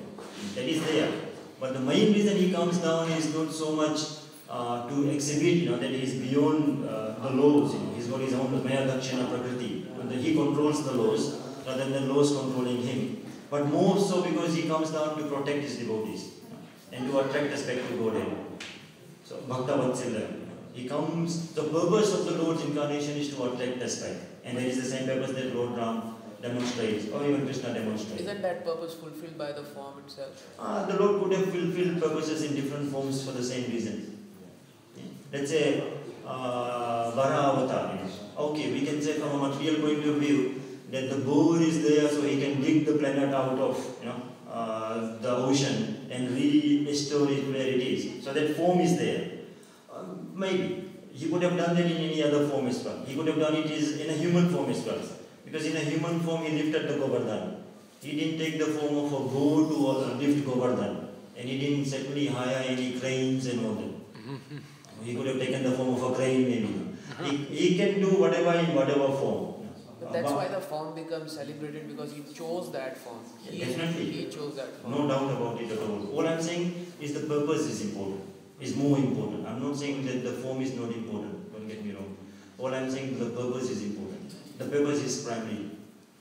That is there. But the main reason he comes down is not so much to exhibit that he is beyond the laws. He's got his own Maya Dakshina Prakriti, and that he controls the laws rather than the laws controlling him. But more so because he comes down to protect his devotees and to attract respect to Godhead. So Bhaktivedanta. He comes, the purpose of the Lord's incarnation is to attract us back. And that is the same purpose that Lord Ram demonstrates, or even Krishna demonstrates. Isn't that purpose fulfilled by the form itself? The Lord could have fulfilled purposes in different forms for the same reason. Yeah. Let's say, Vara avatar. Okay, we can say from a material point of view that the boar is there so he can dig the planet out of the ocean and restore it where it is. So that form is there. Maybe. He could have done that in any other form as well. He could have done it in a human form as well. Because in a human form he lifted the Govardhan. He didn't take the form of a boar to lift Govardhan. And he didn't certainly hire any cranes and all that. He could have taken the form of a crane maybe. He can do whatever in whatever form. But that's why the form becomes celebrated, because he chose that form. Definitely. He chose that form. No doubt about it at all. All I'm saying is the purpose is important. Is more important. I'm not saying that the form is not important. Don't get me wrong. All I'm saying the purpose is important. The purpose is primary.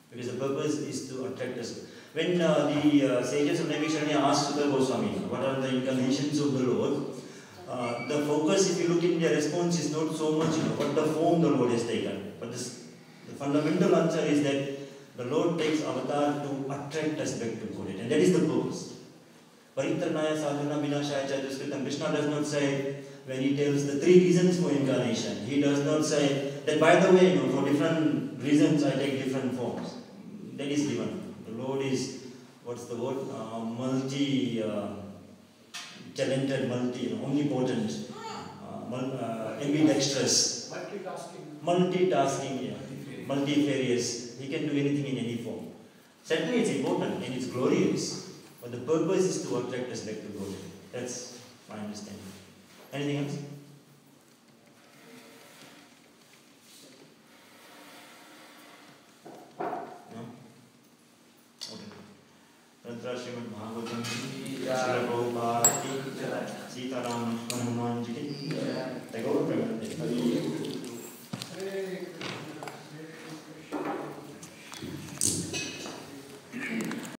Because the purpose is to attract us. When the sages of Naimisharanya asked Sutta Goswami, what are the incarnations of the Lord? The focus, if you look in their response, is not so much what the form the Lord has taken. But the fundamental answer is that the Lord takes avatar to attract us back to Godhead. And that is the purpose. Paritranaya sadhana vinashaya chaduskritam. Krishna does not say, when he tells the 3 reasons for incarnation, he does not say that, by the way, for different reasons I take different forms. That is given. The Lord is, what's the word? Talented, omnipotent, ambidextrous, multitasking, multifarious. He can do anything in any form. Certainly it's important and it's glorious. But the purpose is to attract us back to God. That's my understanding. Anything else? No? Okay. Śrīmad Bhāgavatam Morning Class. Sīta Ram